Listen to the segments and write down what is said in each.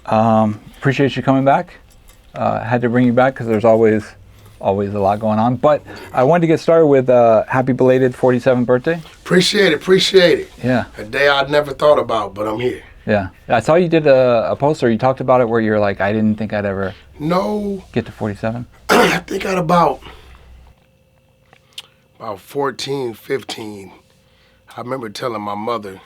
Appreciate you coming back. Had to bring you back because there's always a lot going on. But I wanted to get started with happy belated 47th birthday. Appreciate it. Yeah. A day I'd never thought about, but I'm here. Yeah. I saw you did a post or you talked about it where you're like, I didn't think I'd ever get to 47. I think at about 14, 15, I remember telling my mother,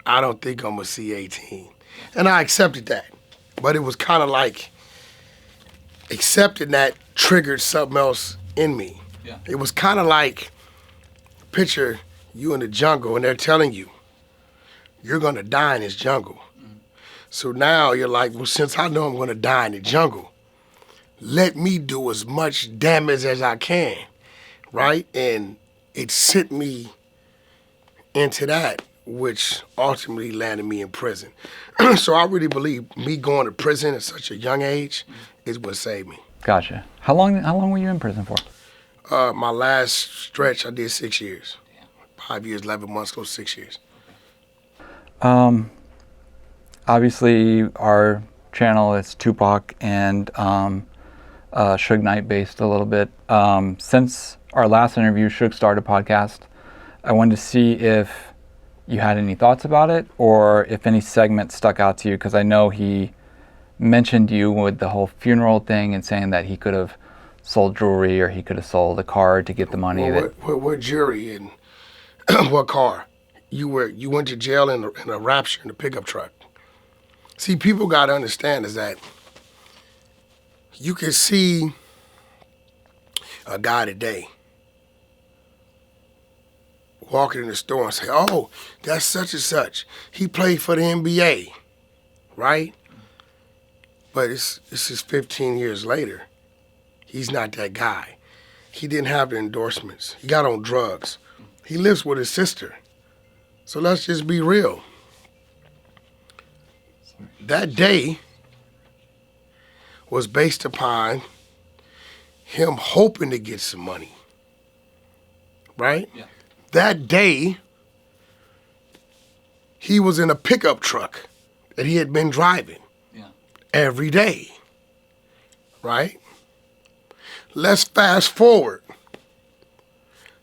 I don't think I'm going to see 18. And I accepted that. But it was kind of like accepting that triggered something else in me. Yeah. It was kind of like, picture you in the jungle and they're telling you, you're going to die in this jungle. Mm. So now you're like, well, since I know I'm going to die in the jungle, let me do as much damage as I can, right? And it sent me into that, which ultimately landed me in prison. So I really believe me going to prison at such a young age is what saved me. Gotcha. How long were you in prison for? My last stretch, I did 6 years. 5 years, 11 months, go 6 years. Obviously, our channel is Tupac and Suge Knight based a little bit. Since our last interview, Suge started a podcast. I wanted to see if you had any thoughts about it or if any segment stuck out to you, because I know he mentioned you with the whole funeral thing and saying that he could have sold jewelry or he could have sold a car to get the money. Well, what jewelry and what car? You went to jail in a Rapture in a pickup truck. See, people got to understand is that you can see a guy today walking in the store and say, oh, that's such and such. He played for the NBA, right? But this is 15 years later. He's not that guy. He didn't have the endorsements. He got on drugs. He lives with his sister. So let's just be real. That day was based upon him hoping to get some money, right? Yeah. That day, he was in a pickup truck that he had been driving every day, right? Let's fast forward.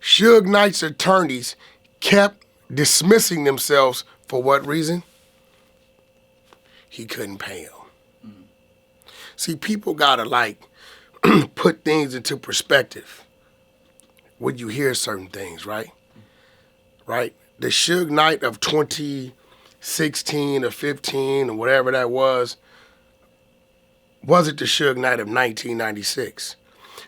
Suge Knight's attorneys kept dismissing themselves for what reason? He couldn't pay him. Mm. See, people gotta put things into perspective when you hear certain things, right? Right? The Suge Knight of 2016 or 15 or whatever that wasn't the Suge Knight of 1996.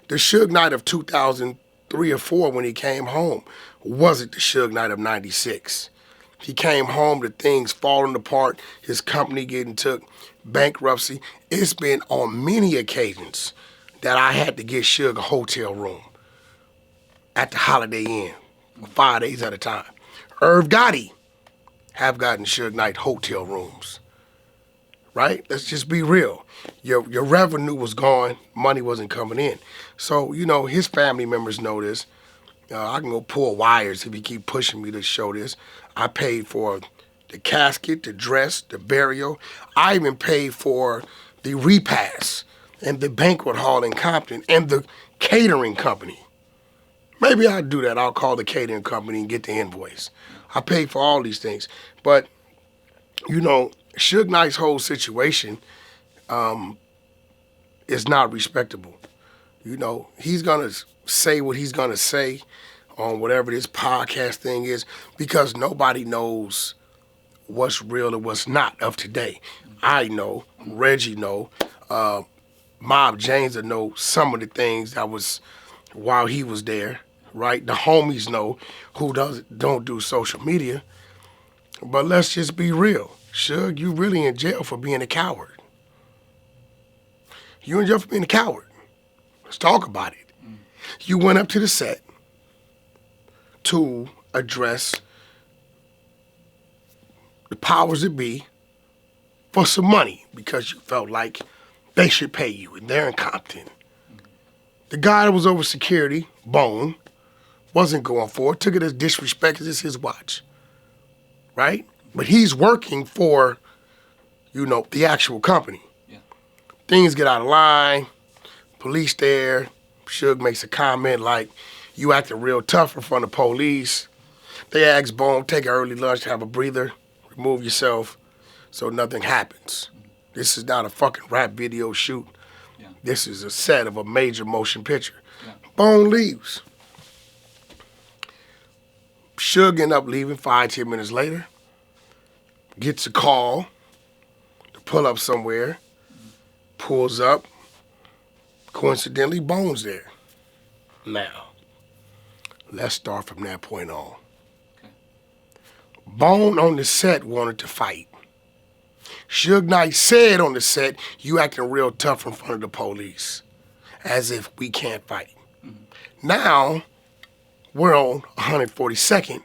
The Suge Knight of 2003 or 4 when he came home wasn't the Suge Knight of 96. He came home to things falling apart, his company getting took, bankruptcy. It's been on many occasions that I had to get Suge a hotel room at the Holiday Inn, 5 days at a time. Irv Gotti have gotten Suge Knight hotel rooms, right? Let's just be real. Your revenue was gone, money wasn't coming in. So, his family members know this. I can go pull wires if you keep pushing me to show this. I paid for the casket, the dress, the burial. I even paid for the repast and the banquet hall in Compton and the catering company. Maybe I'll do that. I'll call the catering company and get the invoice. I paid for all these things. But, Suge Knight's whole situation is not respectable. He's going to say what he's going to say on whatever this podcast thing is because nobody knows what's real and what's not of today. I know, Reggie know, Mob James know some of the things that was while he was there, right? The homies know who don't do social media. But let's just be real. Suge, you really in jail for being a coward. You in jail for being a coward. Let's talk about it. You went up to the set to address the powers that be for some money because you felt like they should pay you, and they're in Compton. The guy that was over security, Bone, wasn't going for it, took it as disrespect because it's his watch, right? But he's working for you know, the actual company. Yeah. Things get out of line, police there, Suge makes a comment like, you acting real tough in front of police. They ask Bone, take an early lunch, have a breather, remove yourself so nothing happens. This is not a fucking rap video shoot. Yeah. This is a set of a major motion picture. Yeah. Bone leaves. Suge end up leaving 5-10 minutes later, gets a call to pull up somewhere, pulls up, coincidentally, Bone's there. Now, let's start from that point on. Okay. Bone on the set wanted to fight. Suge Knight said on the set, you acting real tough in front of the police, as if we can't fight. Mm-hmm. Now, we're on 142nd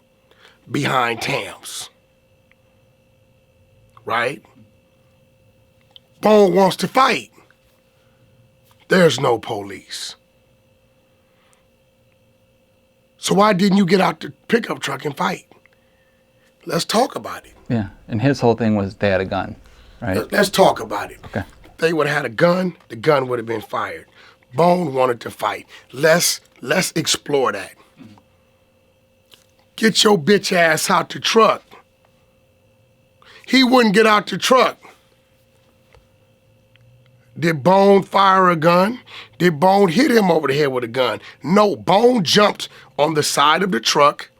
behind Tams. Right? Bone wants to fight. There's no police. So why didn't you get out the pickup truck and fight? Let's talk about it. Yeah, and his whole thing was they had a gun, right? Let's talk about it. Okay. If they would have had a gun, the gun would have been fired. Bone wanted to fight. Let's explore that. Mm-hmm. Get your bitch ass out the truck. He wouldn't get out the truck. Did Bone fire a gun? Did Bone hit him over the head with a gun? No, Bone jumped on the side of the truck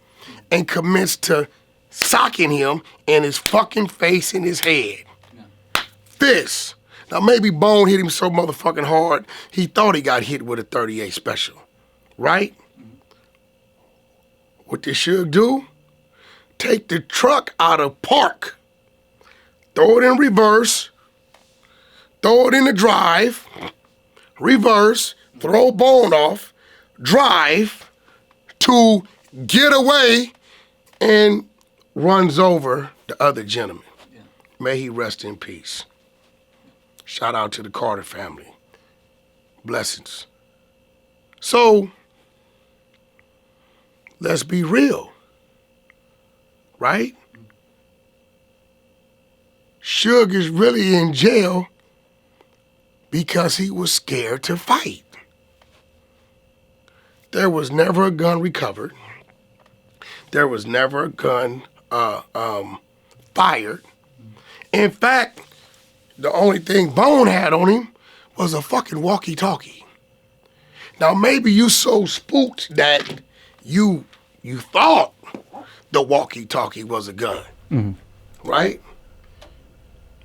and commenced to socking him in his fucking face and his head. Yeah. Fists. Now maybe Bone hit him so motherfucking hard, he thought he got hit with a 38 special, right? Mm-hmm. What did Suge do? Take the truck out of park, throw it in reverse, throw it in the drive, reverse, throw Bone off, drive to get away, and runs over the other gentleman. Yeah. May he rest in peace. Shout out to the Carter family. Blessings. So, let's be real, right? Suge is really in jail because he was scared to fight. There was never a gun recovered. There was never a gun fired. In fact, the only thing Bone had on him was a fucking walkie-talkie. Now maybe you so spooked that you thought the walkie-talkie was a gun, mm-hmm. right?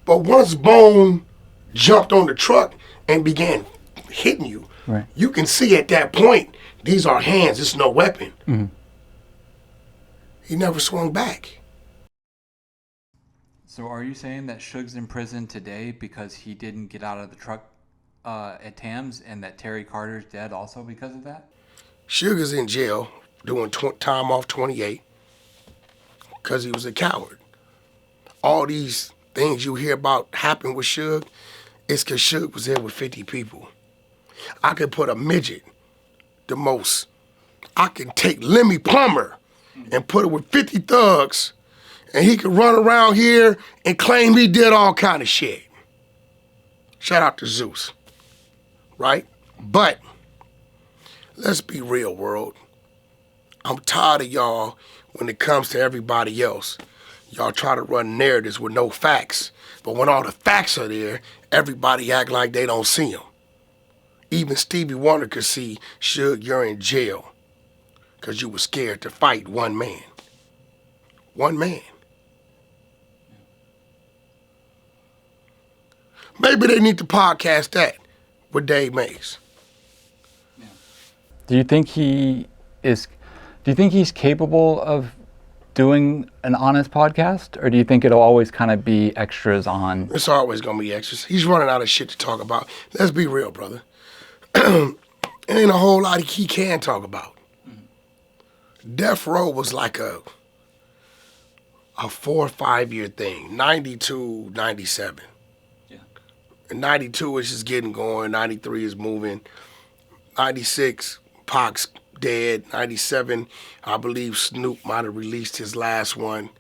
But once Bone jumped on the truck and began hitting you, right. You can see at that point, these are hands, it's no weapon. Mm-hmm. He never swung back. So are you saying that Suge's in prison today because he didn't get out of the truck at Tams, and that Terry Carter's dead also because of that? Suge is in jail doing time off 28 because he was a coward. All these things you hear about happen with Suge, it's because Suge was there with 50 people. I could put a midget, the most. I can take Lemmy Plummer and put it with 50 thugs, and he could run around here and claim he did all kind of shit. Shout out to Zeus, right? But let's be real, world. I'm tired of y'all when it comes to everybody else. Y'all try to run narratives with no facts, but when all the facts are there, everybody act like they don't see them. Even Stevie Wonder could see, Suge, you're in jail because you were scared to fight one man. One man. Maybe they need to podcast that with Dave Mays. Yeah. Do you think he's capable of doing an honest podcast, or do you think it'll always kind of be extras on? It's always gonna be extras. He's running out of shit to talk about. Let's be real, brother. Ain't a whole lot he can talk about. Mm-hmm. Death Row was like a 4 or 5 year thing, 92, 97. Yeah. And 92 is just getting going, 93 is moving, 96, Pac's dead, 97, I believe Snoop might have released his last one.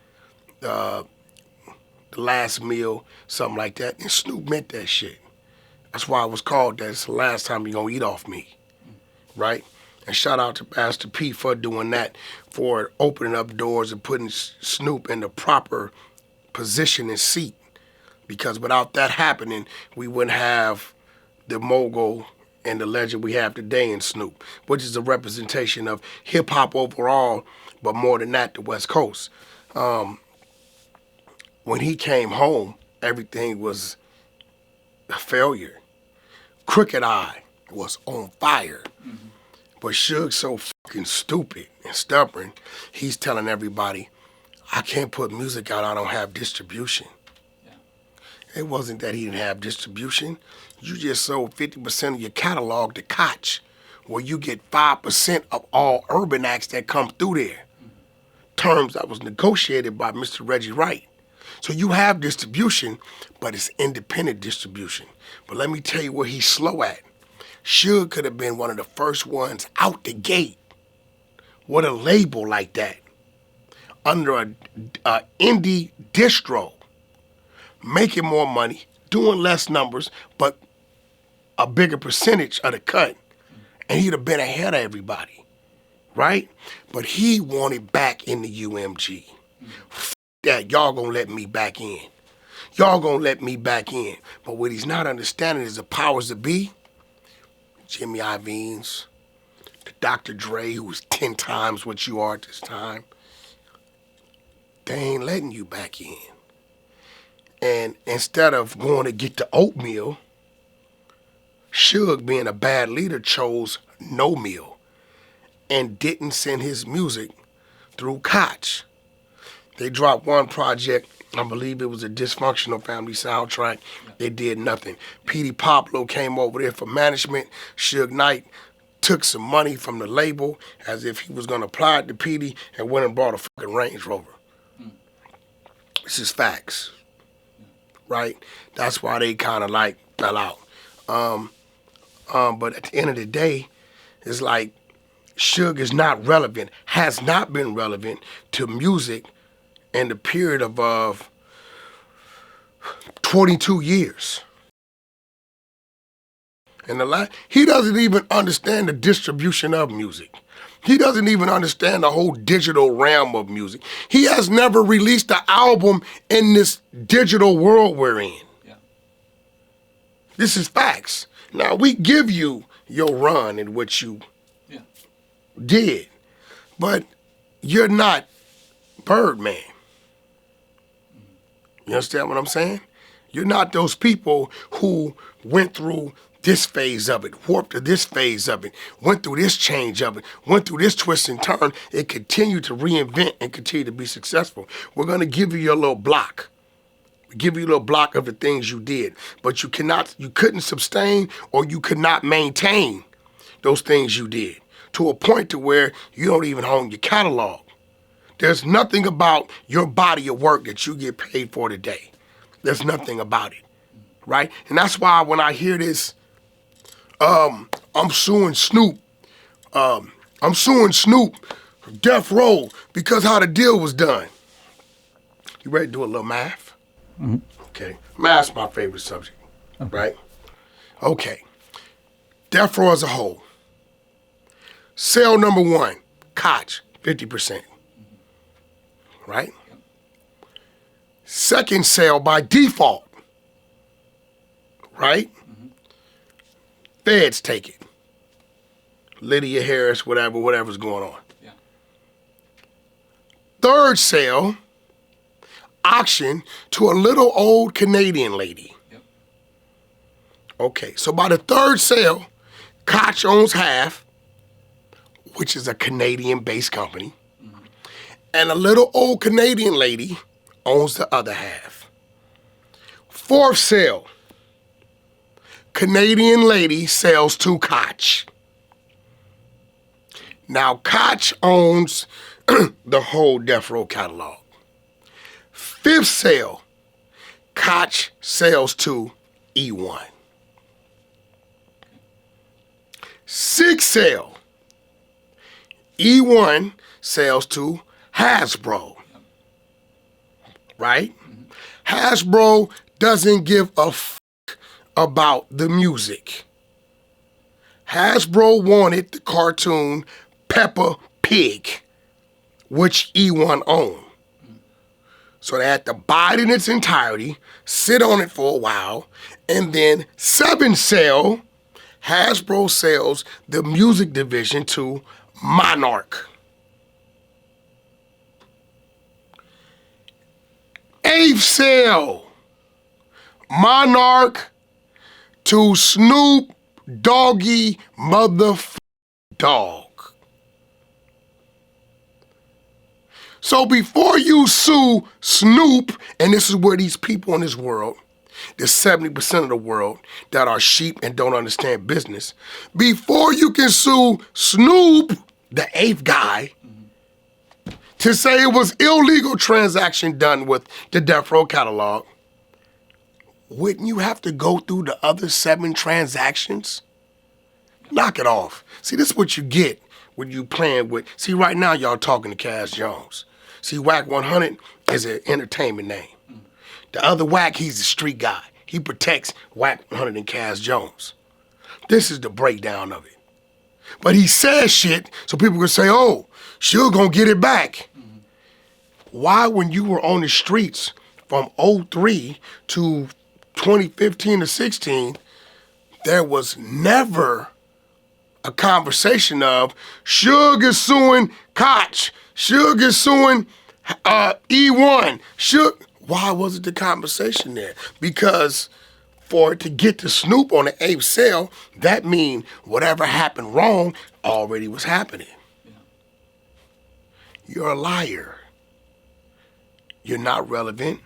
the last meal, something like that. And Snoop meant that shit. That's why it was called that. It's the last time you're gonna eat off me, right? And shout out to Master P for doing that, for opening up doors and putting Snoop in the proper position and seat. Because without that happening, we wouldn't have the mogul and the legend we have today in Snoop, which is a representation of hip hop overall, but more than that, the West Coast. When he came home, everything was a failure. Crooked Eye was on fire. Mm-hmm. But Suge's so fucking stupid and stubborn, he's telling everybody, I can't put music out, I don't have distribution. Yeah. It wasn't that he didn't have distribution. You just sold 50% of your catalog to Koch, where you get 5% of all urban acts that come through there. Mm-hmm. Terms that was negotiated by Mr. Reggie Wright. So you have distribution, but it's independent distribution. But let me tell you where he's slow at. Suge could have been one of the first ones out the gate with a label like that, under a indie distro, making more money, doing less numbers, but a bigger percentage of the cut. And he'd have been ahead of everybody, right? But he wanted back in the UMG. F that, y'all gonna let me back in. Y'all gonna let me back in. But what he's not understanding is the powers that be, Jimmy Iovines, the Dr. Dre, who was 10 times what you are at this time, they ain't letting you back in. And instead of going to get the oatmeal, Suge, being a bad leader, chose no meal and didn't send his music through Koch. They dropped one project, I believe it was a Dysfunctional Family soundtrack. They did nothing. Petey Pablo came over there for management. Suge Knight took some money from the label as if he was going to apply it to Petey and went and bought a fucking Range Rover. This is facts, right? That's why they kind of like fell out. But at the end of the day, it's like Suge is not relevant, has not been relevant to music in the period of 22 years. And he doesn't even understand the distribution of music. He doesn't even understand the whole digital realm of music. He has never released an album in this digital world we're in. Yeah. This is facts. Now, we give you your run in what you did, but you're not Birdman. You understand what I'm saying? You're not those people who went through this phase of it, warped to this phase of it, went through this change of it, went through this twist and turn, and continued to reinvent and continue to be successful. We're gonna give you your little block. Give you a little block of the things you did, but you couldn't sustain or you could not maintain those things you did to a point to where you don't even own your catalog. There's nothing about your body of work that you get paid for today. There's nothing about it, right? And that's why when I hear this, I'm suing Snoop. I'm suing Snoop, Death Row, because how the deal was done. You ready to do a little math? Mm-hmm. Okay, math's my favorite subject, right? Okay, Death Row as a whole. Sale number one, Koch, 50%. Right? Second sale by default, right? Mm-hmm. Feds take it. Lydia Harris, whatever's going on. Yeah. Third sale, auction to a little old Canadian lady. Yep. Okay, so by the third sale, Koch owns half, which is a Canadian-based company. And a little old Canadian lady owns the other half. Fourth sale, Canadian lady sells to Koch. Now Koch owns the whole Death Row catalog. Fifth sale, Koch sells to E1. Sixth sale, E1 sells to Hasbro, right? Mm-hmm. Hasbro doesn't give a about the music. Hasbro wanted the cartoon Peppa Pig, which E1 owned. So they had to buy it in its entirety, sit on it for a while, and then Hasbro sells the music division to Monarch. Ape sell Monarch to Snoop Doggy Dogg. So before you sue Snoop, and this is where these people in this world, there's 70% of the world that are sheep and don't understand business. Before you can sue Snoop, the eighth guy, to say it was illegal transaction done with the Death Row catalog, wouldn't you have to go through the other 7 transactions? Knock it off. See, this is what you get when you playing with. See, right now y'all talking to Cass Jones. See, Wack 100 is an entertainment name. The other Wack, he's a street guy. He protects Wack 100 and Cass Jones. This is the breakdown of it. But he says shit so people can say, oh, Suge gonna get it back. Why, when you were on the streets from 03 to 2015 to 16, there was never a conversation of Suge is suing Koch, Suge is suing E1, Suge. Why wasn't the conversation there? Because for it to get to Snoop on the ape sale, that means whatever happened wrong already was happening. Yeah. You're a liar. You're not relevant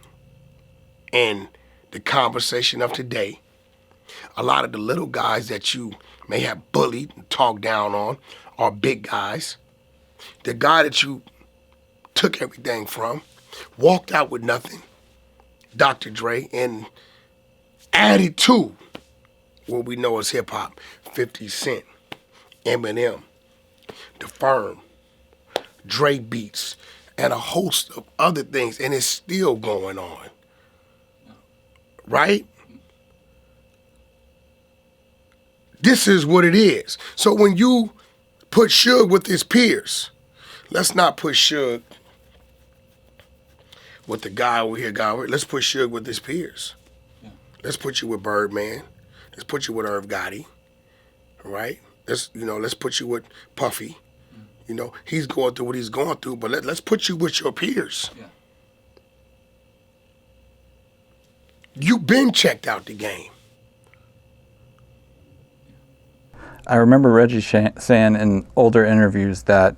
in the conversation of today. A lot of the little guys that you may have bullied and talked down on are big guys. The guy that you took everything from, walked out with nothing, Dr. Dre, and added to what we know as hip hop, 50 Cent, Eminem, The Firm, Dre Beats, and a host of other things, and it's still going on. Right? This is what it is. So when you put Suge with his peers, let's not put Suge with the guy over here, let's put Suge with his peers. Yeah. Let's put you with Birdman. Let's put you with Irv Gotti, right? Let's put you with Puffy. He's going through what he's going through, but let's put you with your peers. Yeah. You've been checked out the game. I remember Reggie saying in older interviews that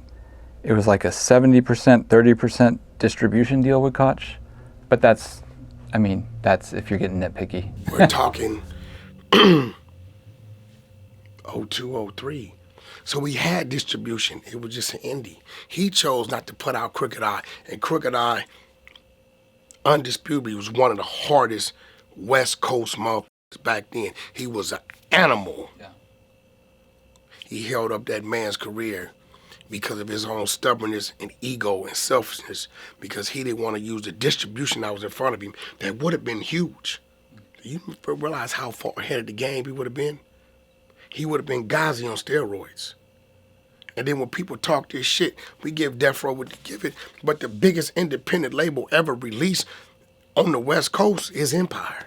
it was like a 70%, 30% distribution deal with Koch, but that's if you're getting nitpicky. We're talking 02, 03. So we had distribution. It was just an indie. He chose not to put out Crooked Eye, and Crooked Eye, undisputably, was one of the hardest West Coast motherfuckers back then. He was an animal. Yeah. He held up that man's career because of his own stubbornness and ego and selfishness, because he didn't want to use the distribution that was in front of him that would have been huge. Do you realize how far ahead of the game he would have been? He would have been Ghazi on steroids. And then when people talk this shit, we give Death Row what they give it, but the biggest independent label ever released on the West Coast is Empire.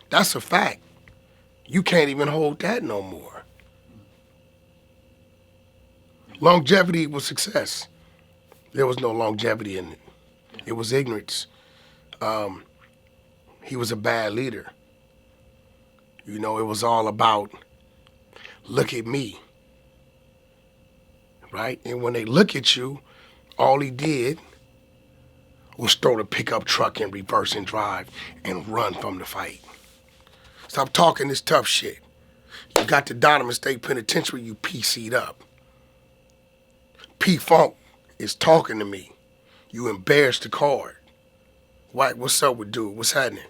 That's a fact. You can't even hold that no more. Longevity was success. There was no longevity in it. It was ignorance. He was a bad leader. It was all about, look at me, right? And when they look at you, all he did was throw the pickup truck in reverse and drive and run from the fight. Stop talking this tough shit. You got the Donovan State Penitentiary, you PC'd up. P-Funk is talking to me. You embarrassed the card. Wack, what's up with dude? What's happening?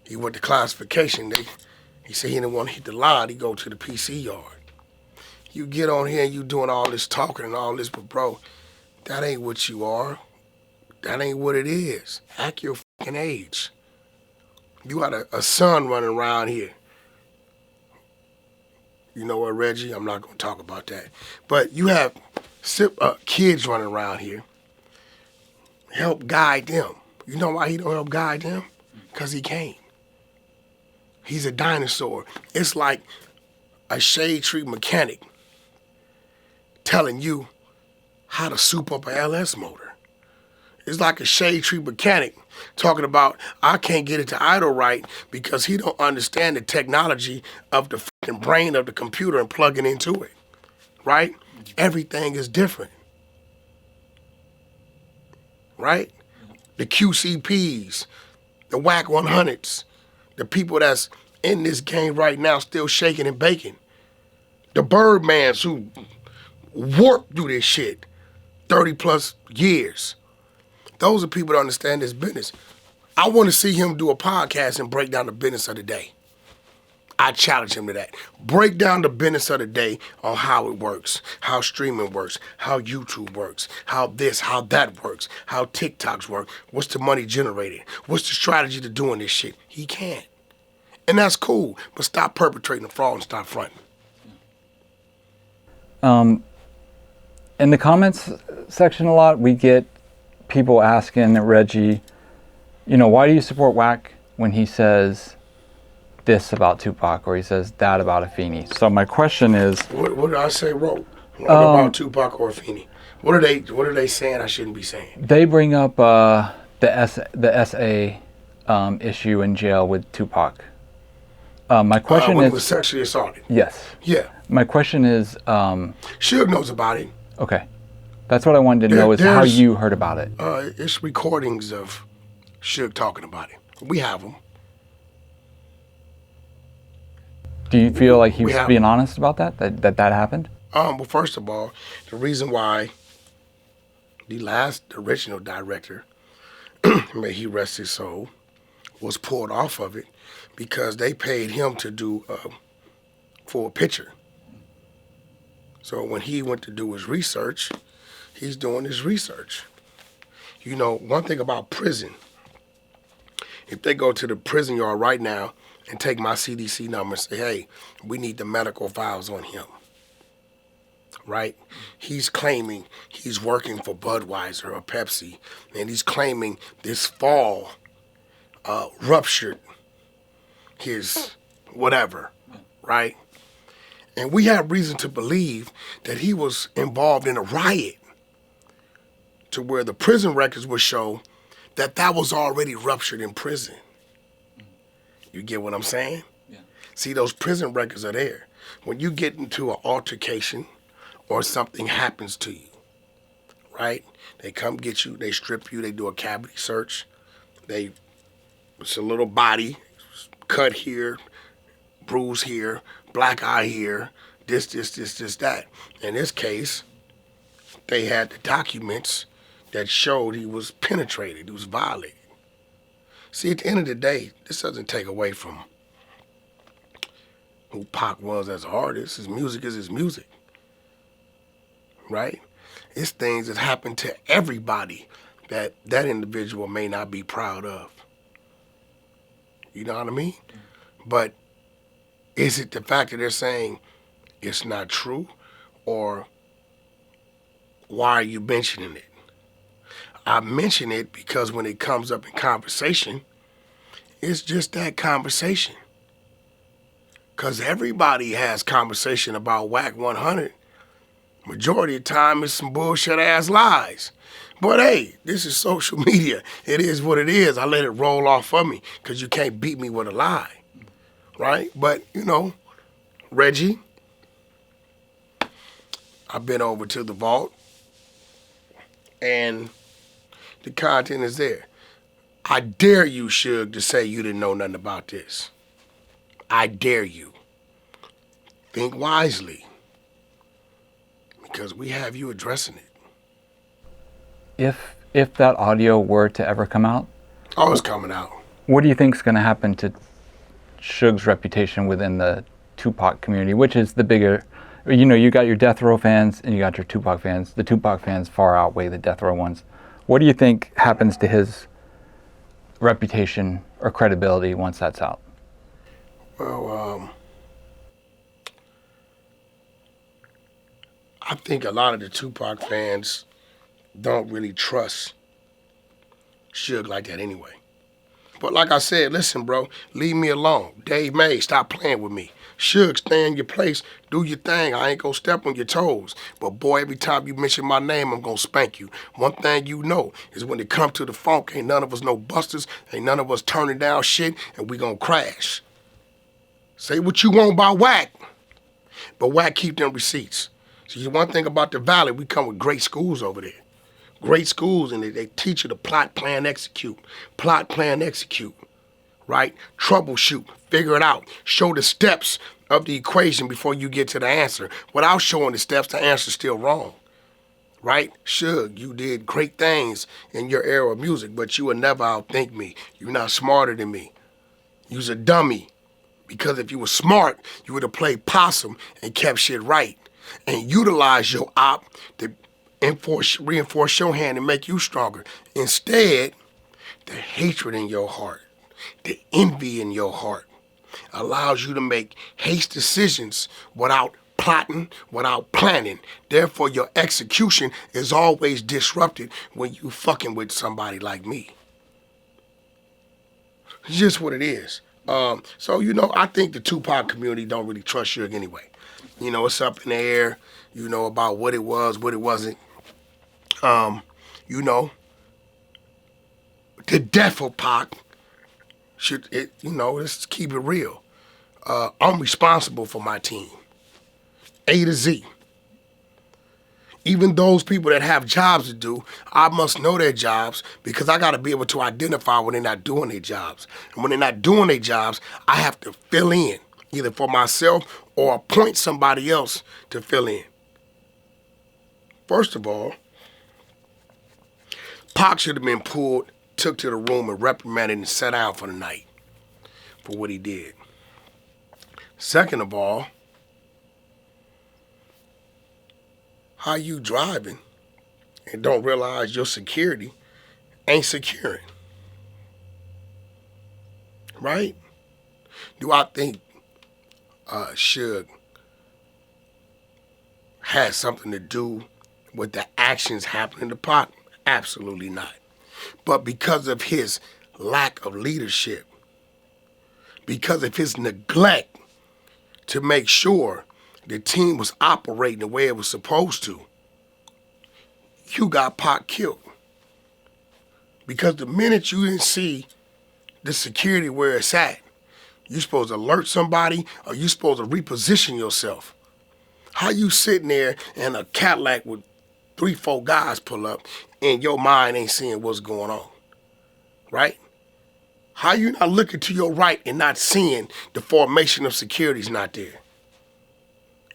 He went to classification. He said he didn't want to hit the line. He go to the PC yard. You get on here and you doing all this talking and all this, but bro, that ain't what you are. That ain't what it is. Act your fucking age. You got a son running around here. You know what, Reggie? I'm not going to talk about that. But you have kids running around here. Help guide them. You know why he don't help guide them? Because he can't. He's a dinosaur. It's like a shade tree mechanic telling you how to soup up an LS motor. It's like a shade tree mechanic talking about, I can't get it to idle right because he don't understand the technology of the fucking brain of the computer and plugging into it, right? Everything is different, right? The QCPs, the Wack 100s, the people that's in this game right now still shaking and baking. The Birdmans who warped through this shit 30 plus years. Those are people that understand this business. I want to see him do a podcast and break down the business of the day. I challenge him to that. Break down the business of the day on how it works, how streaming works, how YouTube works, how this, how that works, how TikToks work, what's the money generated, what's the strategy to doing this shit. He can't. And that's cool, but stop perpetrating the fraud and stop fronting. In the comments section a lot, we get people asking Reggie, you know, why do you support Wack when he says this about Tupac or he says that about Afeni? So my question is, what did I say wrong about Tupac or Afeni? What are they saying I shouldn't be saying? They bring up the SA issue in jail with Tupac. My question when is, he was sexually assaulted. Yes. Yeah. My question is, Suge knows about it. Okay, that's what I wanted to know is how you heard about it. It's recordings of Suge talking about it. We have them. Do you feel like he was being honest about that happened? Well, first of all, the reason why the original director, may he rest his soul, was pulled off of it because they paid him to do for a picture. So when he went to do his research, he's doing his research. You know, one thing about prison, if they go to the prison yard right now and take my CDC number and say, hey, we need the medical files on him, right? He's claiming he's working for Budweiser or Pepsi, and he's claiming this fall ruptured his whatever, right? And we have reason to believe that he was involved in a riot to where the prison records would show that was already ruptured in prison. You get what I'm saying? Yeah. See, those prison records are there. When you get into an altercation or something happens to you, right? They come get you, they strip you, they do a cavity search. It's a little body, cut here, bruise here, black eye here, this, that. In this case, they had the documents that showed he was penetrated, he was violated. See, at the end of the day, this doesn't take away from who Pac was as an artist. His music is his music, right? It's things that happen to everybody that individual may not be proud of. You know what I mean? But is it the fact that they're saying it's not true, or why are you mentioning it? I mention it because when it comes up in conversation, it's just that conversation. Because everybody has conversation about Wack 100. Majority of the time, it's some bullshit ass lies. But hey, this is social media. It is what it is. I let it roll off of me because you can't beat me with a lie, right? But, you know, Reggie, I've been over to the vault and the content is there. I dare you, Suge, to say you didn't know nothing about this. I dare you. Think wisely, because we have you addressing it. If that audio were to ever come out, oh, it's coming out. What do you think is going to happen to Suge's reputation within the Tupac community, which is the bigger? You know, you got your Death Row fans and you got your Tupac fans. The Tupac fans far outweigh the Death Row ones. What do you think happens to his reputation or credibility once that's out? Well, I think a lot of the Tupac fans don't really trust Suge like that anyway. But like I said, listen, bro, leave me alone. Dave May, stop playing with me. Suge, stay in your place, do your thing. I ain't gonna step on your toes. But boy, every time you mention my name, I'm gonna spank you. One thing you know is when it come to the funk, ain't none of us no busters, ain't none of us turning down shit, and we gonna crash. Say what you want about Wack, but Wack keep them receipts. See, one thing about the Valley, we come with great schools over there. Great schools, and they teach you to plot, plan, execute. Plot, plan, execute, right? Troubleshoot, figure it out. Show the steps of the equation before you get to the answer. Without showing the steps, the answer's still wrong, right? Suge, you did great things in your era of music, but you will never outthink me. You're not smarter than me. You's a dummy, because if you were smart, you would have played possum and kept shit right and utilized your op to reinforce your hand and make you stronger. Instead, the hatred in your heart, the envy in your heart allows you to make hasty decisions without plotting, without planning. Therefore, your execution is always disrupted when you fucking with somebody like me. It's just what it is. So, I think the Tupac community don't really trust Suge anyway. It's up in the air, about what it was, what it wasn't. The death of Pac let's keep it real. I'm responsible for my team, A to Z. Even those people that have jobs to do, I must know their jobs because I got to be able to identify when they're not doing their jobs. And when they're not doing their jobs, I have to fill in, either for myself or appoint somebody else to fill in. First of all, Pac should have been pulled, took to the room and reprimanded and sat down for the night for what he did. Second of all, how you driving and don't realize your security ain't securing, right? Do I think Suge has something to do with the actions happening to Pac? Absolutely not. But because of his lack of leadership, because of his neglect to make sure the team was operating the way it was supposed to, you got Pac killed. Because the minute you didn't see the security where it's at, you're supposed to alert somebody or you're supposed to reposition yourself. How you sitting there in a Cadillac with 3-4 guys pull up and your mind ain't seeing what's going on, right? How you not looking to your right and not seeing the formation of security's not there?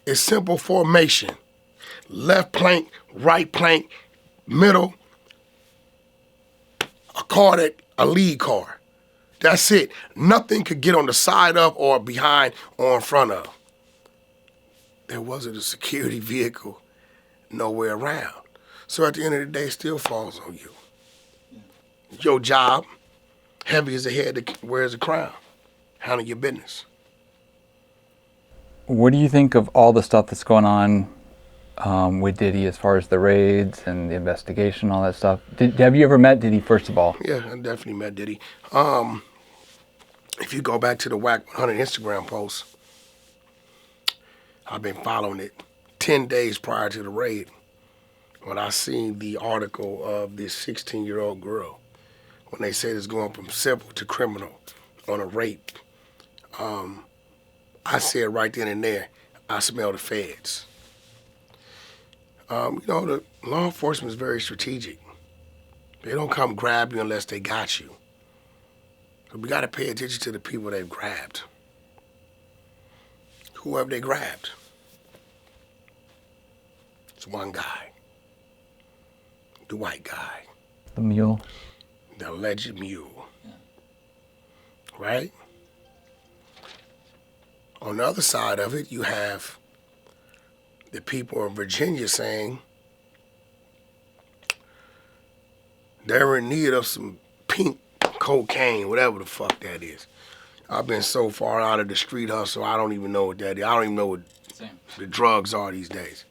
It's simple formation. Left plank, right plank, middle, a lead car. That's it. Nothing could get on the side of or behind or in front of. There wasn't a security vehicle nowhere around. So at the end of the day, it still falls on you. Your job, heavy as the head that wears a crown. Handle your business. What do you think of all the stuff that's going on with Diddy as far as the raids and the investigation, all that stuff? Have you ever met Diddy, first of all? Yeah, I definitely met Diddy. If you go back to the Wack 100 Instagram post, I've been following it 10 days prior to the raid when I seen the article of this 16-year-old girl when they said it's going from civil to criminal on a rape. I said right then and there, I smell the feds. The law enforcement is very strategic. They don't come grab you unless they got you. So we got to pay attention to the people they've grabbed. Who have they grabbed? It's one guy. The white guy. The mule? The alleged mule. Yeah. Right? On the other side of it, you have the people in Virginia saying they're in need of some pink cocaine, whatever the fuck that is. I've been so far out of the street hustle, I don't even know what that is. I don't even know what the drugs are these days.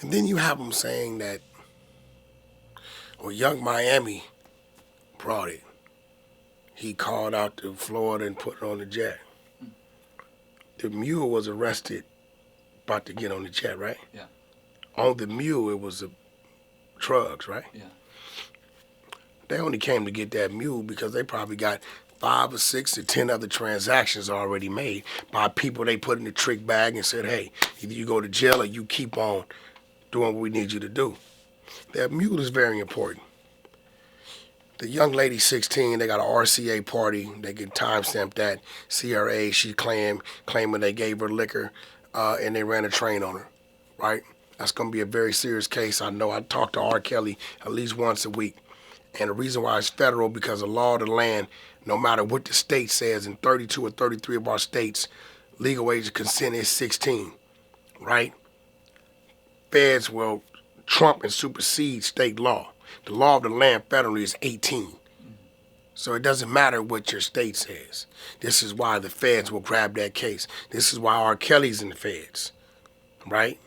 And then you have them saying that, well, Young Miami brought it. He called out to Florida and put it on the jet. The mule was arrested about to get on the jet, right? Yeah. On the mule, it was the drugs, right? Yeah. They only came to get that mule because they probably got 5 or 6 or 10 other transactions already made by people they put in the trick bag and said, hey, either you go to jail or you keep on doing what we need you to do. That mule is very important. The young lady, 16, they got an RCA party. They can timestamp that. CRA, she claiming they gave her liquor and they ran a train on her, right? That's going to be a very serious case. I know I talk to R. Kelly at least once a week. And the reason why it's federal, because the law of the land, no matter what the state says, in 32 or 33 of our states, legal age of consent is 16, right? Feds will trump and supersede state law. The law of the land federally is 18. So it doesn't matter what your state says. This is why the feds will grab that case. This is why R. Kelly's in the feds, right?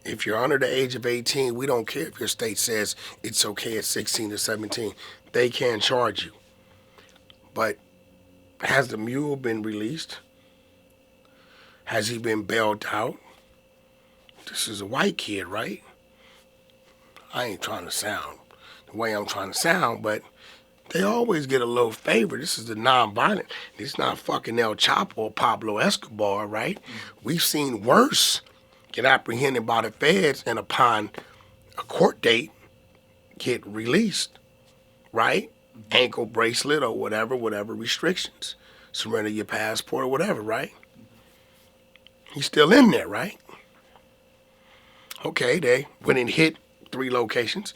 If you're under the age of 18, we don't care if your state says it's okay at 16 or 17. They can charge you. But has the mule been released? Has he been bailed out? This is a white kid, right? I ain't trying to sound the way I'm trying to sound, but they always get a little favor. This is the non-violent. It's not fucking El Chapo or Pablo Escobar, right? We've seen worse get apprehended by the feds and upon a court date get released, right? Ankle bracelet or whatever restrictions. Surrender your passport or whatever, right? He's still in there, right? Okay, they went and hit 3 locations.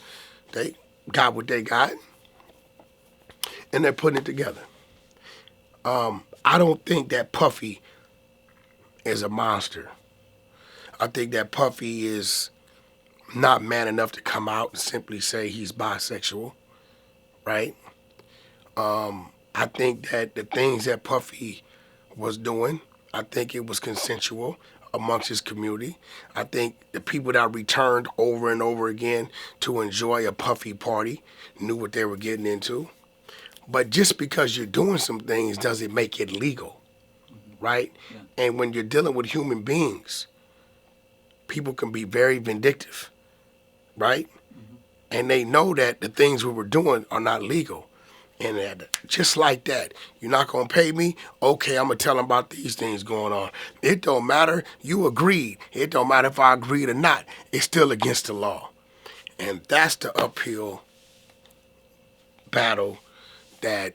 They got what they got, and they're putting it together. I don't think that Puffy is a monster. I think that Puffy is not man enough to come out and simply say he's bisexual, right? I think that the things that Puffy was doing, I think it was consensual amongst his community. I think the people that returned over and over again to enjoy a Puffy party knew what they were getting into. But just because you're doing some things doesn't make it legal, right? Yeah. And when you're dealing with human beings, people can be very vindictive, right? Mm-hmm. And they know that the things we were doing are not legal. And just like that, you're not going to pay me? Okay, I'm going to tell them about these things going on. It don't matter. You agreed. It don't matter if I agreed or not. It's still against the law. And that's the uphill battle that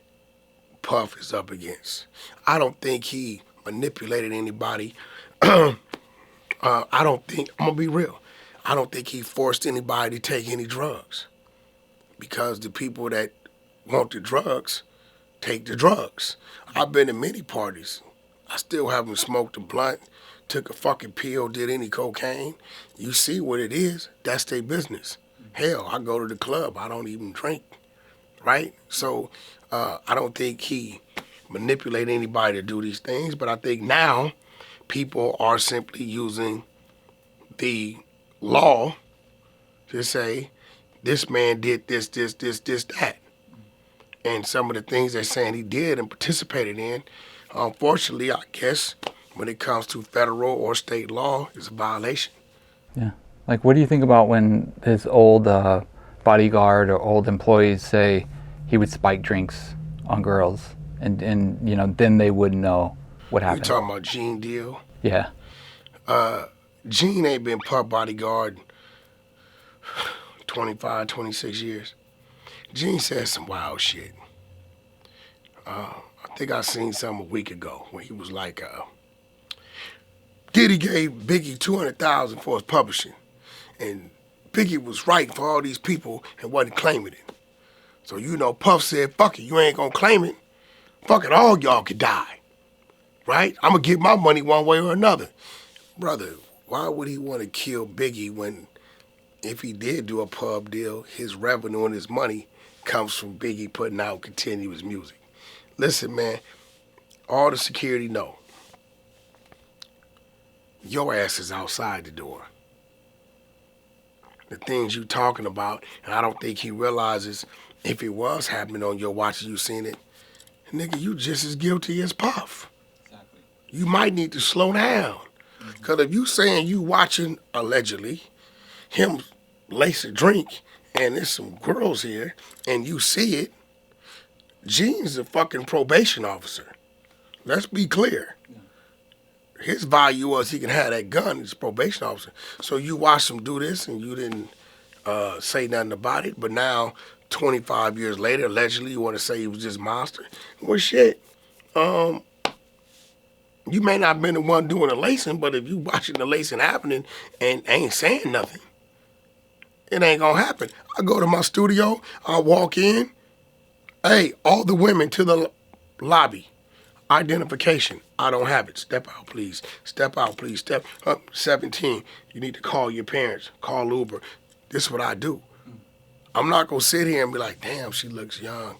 Puff is up against. I don't think he manipulated anybody. I don't think, I'm going to be real, I don't think he forced anybody to take any drugs. Because the people that want the drugs, take the drugs. I've been to many parties. I still haven't smoked a blunt, took a fucking pill, did any cocaine. You see what it is, that's their business. Hell, I go to the club, I don't even drink, right? So I don't think he manipulated anybody to do these things, but I think now people are simply using the law to say, this man did this, that. And some of the things they're saying he did and participated in, unfortunately, I guess, when it comes to federal or state law, is a violation. Yeah. Like, what do you think about when his old bodyguard or old employees say he would spike drinks on girls and you know, then they wouldn't know what happened? You talking about Gene Deal? Yeah. Gene ain't been Puff bodyguard 25, 26 years. Gene said some wild shit. I think I seen something a week ago when he was like, Diddy gave Biggie $200,000 for his publishing, and Biggie was writing for all these people and wasn't claiming it. So you know, Puff said, fuck it, you ain't gonna claim it. Fuck it, all y'all could die, right? I'm gonna get my money one way or another. Brother, why would he want to kill Biggie when if he did do a pub deal, his revenue and his money comes from Biggie putting out continuous music. Listen, man, all the security know. Your ass is outside the door. The things you talking about, and I don't think he realizes if it was happening on your watch and you seen it, nigga, you just as guilty as Puff. Exactly. You might need to slow down. Because if you saying you watching, allegedly, him lace a drink and there's some girls here and you see it, Gene's a fucking probation officer. Let's be clear. His value was he can have that gun as a probation officer. So you watched him do this and you didn't say nothing about it, but now 25 years later, allegedly, you want to say he was just monster. Well, shit, you may not have been the one doing the lacing, but if you watching the lacing happening and ain't saying nothing, it ain't gonna happen. I go to my studio, I walk in, hey, all the women to the lobby. Identification, I don't have it. Step out, please. Step out, please. Step up. 17, you need to call your parents. Call Uber. This is what I do. I'm not going to sit here and be like, damn, she looks young.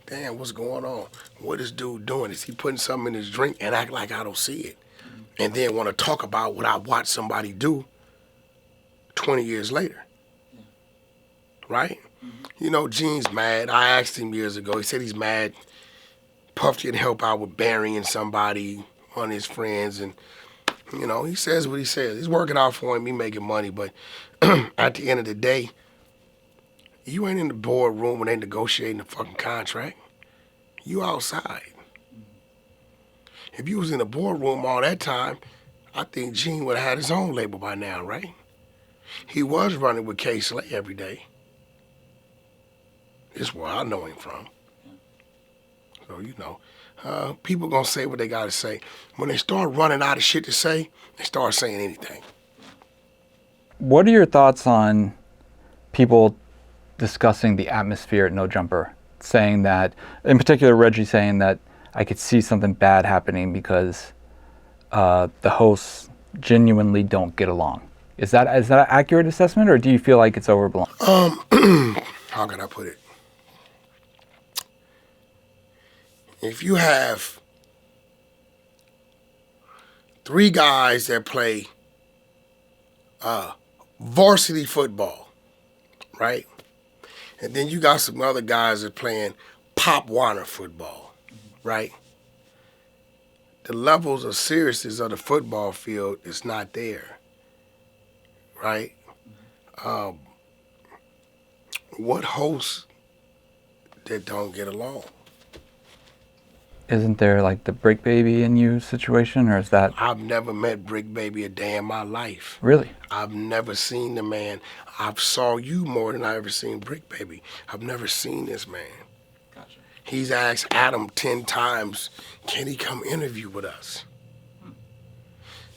Damn, what's going on? What is dude doing? Is he putting something in his drink and act like I don't see it? And then want to talk about what I watched somebody do 20 years later. Right? You know, Gene's mad. I asked him years ago. He said he's mad. Puff didn't help out with burying somebody, one of his friends, and, you know, he says what he says. He's working out for him, he making money, but at the end of the day, you ain't in the boardroom when they negotiating the fucking contract. You outside. If you was in the boardroom all that time, I think Gene would have had his own label by now, right? He was running with K. Slay every day. This is where I know him from. So, you know, people gonna say what they gotta say. When they start running out of shit to say, they start saying anything. What are your thoughts on people discussing the atmosphere at No Jumper, saying that, in particular Reggie saying that I could see something bad happening because the hosts genuinely don't get along? Is that an accurate assessment, or do you feel like it's overblown? How can I put it? If you have 3 guys that play varsity football, right? And then you got some other guys that playing Pop Warner football, right? The levels of seriousness of the football field is not there, right? What hosts that don't get along? Isn't there like the Brick Baby in You situation, or is that? I've never met Brick Baby a day in my life. Really? I've never seen the man. I've saw you more than I ever seen Brick Baby. I've never seen this man. Gotcha. He's asked Adam 10 times, can he come interview with us?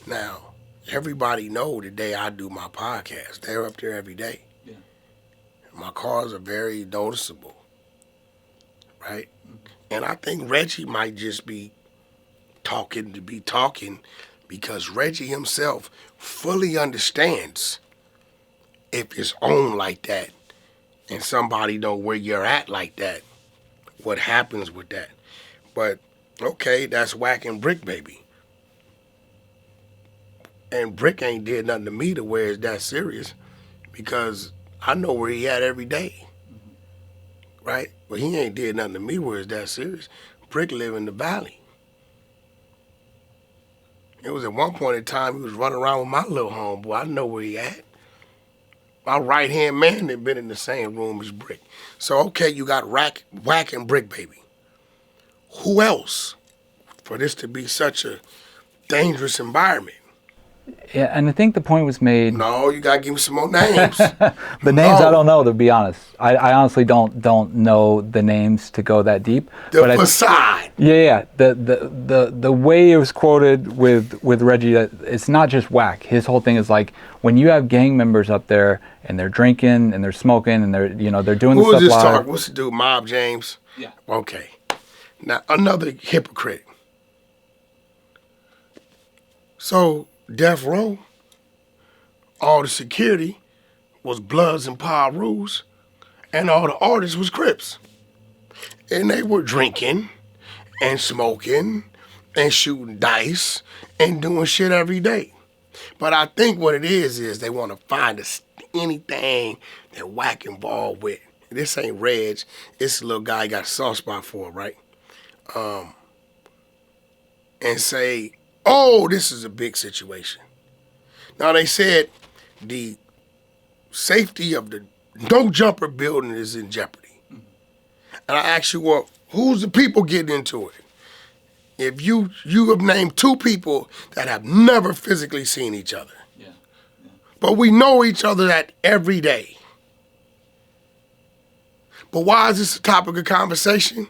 Now, everybody know the day I do my podcast, they're up there every day. Yeah. My cars are very noticeable, right? And I think Reggie might just be talking to be talking because Reggie himself fully understands if it's on like that and somebody know where you're at like that, what happens with that. But, okay, that's Wack and Brick Baby. And Brick ain't did nothing to me to where it's that serious because I know where he at every day. Right? But he ain't did nothing to me where it's that serious. Brick live in the valley. It was at one point in time he was running around with my little homeboy. I know where he at. My right-hand man had been in the same room as Brick. So, okay, you got Wack and Brick Baby. Who else for this to be such a dangerous environment? Yeah, and I think the point was made. No, you gotta give me some more names. The names I don't know, to be honest. I honestly don't know the names to go that deep. The facade. Yeah. The way it was quoted with Reggie, that it's not just Wack. His whole thing is like when you have gang members up there and they're drinking and they're smoking and they're doing the stuff. Who was this talk? What's the dude? Mob James. Yeah. Okay. Now another hypocrite. So Death Row, all the security was Bloods and Pirus, and all the artists was Crips. And they were drinking and smoking and shooting dice and doing shit every day. But I think what it is they want to find anything that Wack involved with. This ain't Reg. It's a little guy got a soft spot for, right? And say, oh, this is a big situation. Now, they said the safety of the No Jumper building is in jeopardy. And I asked you, well, who's the people getting into it? If you have named two people that have never physically seen each other. Yeah. But we know each other that every day. But why is this a topic of conversation?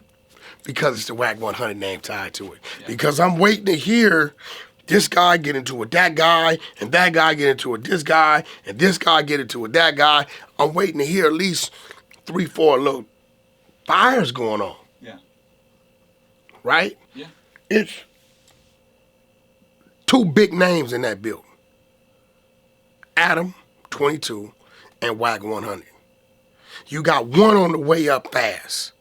Because it's the Wack 100 name tied to it. Yeah. Because I'm waiting to hear this guy get into it, that guy, and that guy get into it, this guy, and this guy get into it, that guy. I'm waiting to hear at least 3, 4 little fires going on. Yeah. Right? Yeah. It's 2 big names in that building. Adam, 22, and Wack 100. You got one on the way up fast,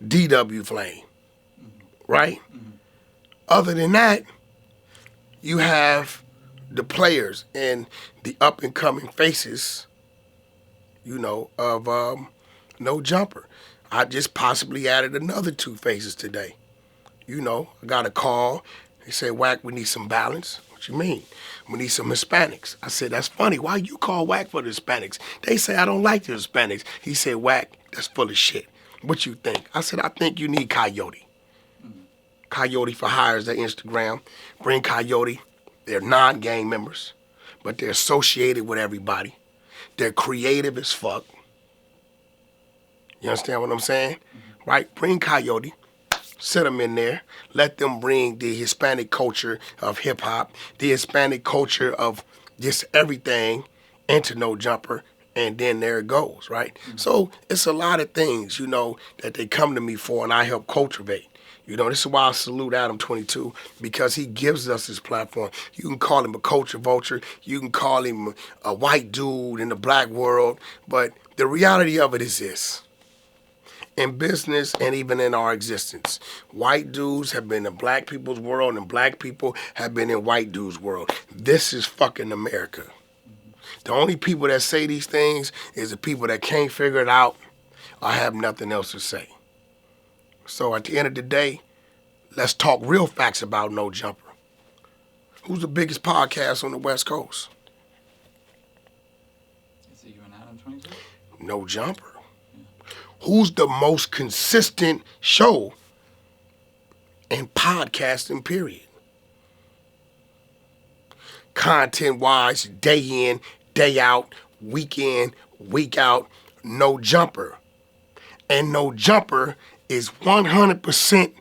DW Flame, right? Mm-hmm. Other than that, you have the players and the up-and-coming faces, of No Jumper. I just possibly added another 2 faces today. I got a call. They said, Wack, we need some balance. What you mean? We need some Hispanics. I said, that's funny. Why you call Wack for the Hispanics? They say, I don't like the Hispanics. He said, Wack, that's full of shit. What you think? I said, I think you need Coyote. Mm-hmm. Coyote for Hire is their Instagram. Bring Coyote. They're non-gang members, but they're associated with everybody. They're creative as fuck. You understand what I'm saying? Mm-hmm. Right? Bring Coyote. Sit them in there. Let them bring the Hispanic culture of hip-hop, the Hispanic culture of just everything into No Jumper, and then there it goes, right? Mm-hmm. So it's a lot of things, that they come to me for, and I help cultivate. This is why I salute Adam 22, because he gives us this platform. You can call him a culture vulture. You can call him a white dude in the black world, but the reality of it is this. In business and even in our existence, white dudes have been in black people's world and black people have been in white dudes' world. This is fucking America. The only people that say these things is the people that can't figure it out or have nothing else to say. So at the end of the day, let's talk real facts about No Jumper. Who's the biggest podcast on the West Coast? Is it you and Adam 22? No Jumper. Who's the most consistent show in podcasting, period? Content-wise, day in, day out, week in, week out, No Jumper. And No Jumper is 100%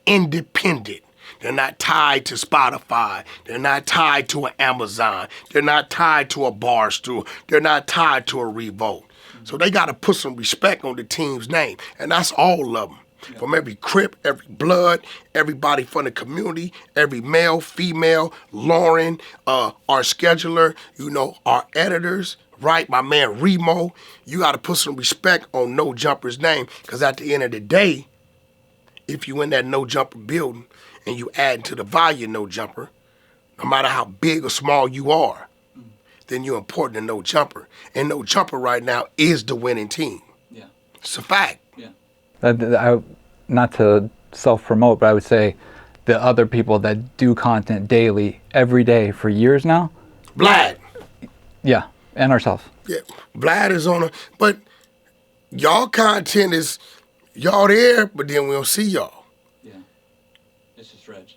independent. They're not tied to Spotify. They're not tied to an Amazon. They're not tied to a Barstool. They're not tied to a Revolt. So they got to put some respect on the team's name. And that's all of them. Yeah. From every Crip, every Blood, everybody from the community, every male, female, Lauren, our scheduler, our editors, right? My man Remo. You got to put some respect on No Jumper's name, because at the end of the day, if you in that No Jumper building and you add to the value of No Jumper, no matter how big or small you are, then you're important to No Jumper. And No Jumper right now is the winning team. Yeah. It's a fact. Yeah. Not to self-promote, but I would say the other people that do content daily, every day for years now. Vlad. Yeah, and ourselves. Yeah, Vlad is on but y'all content is, y'all there, but then we don't see y'all. Yeah, it's just Reg.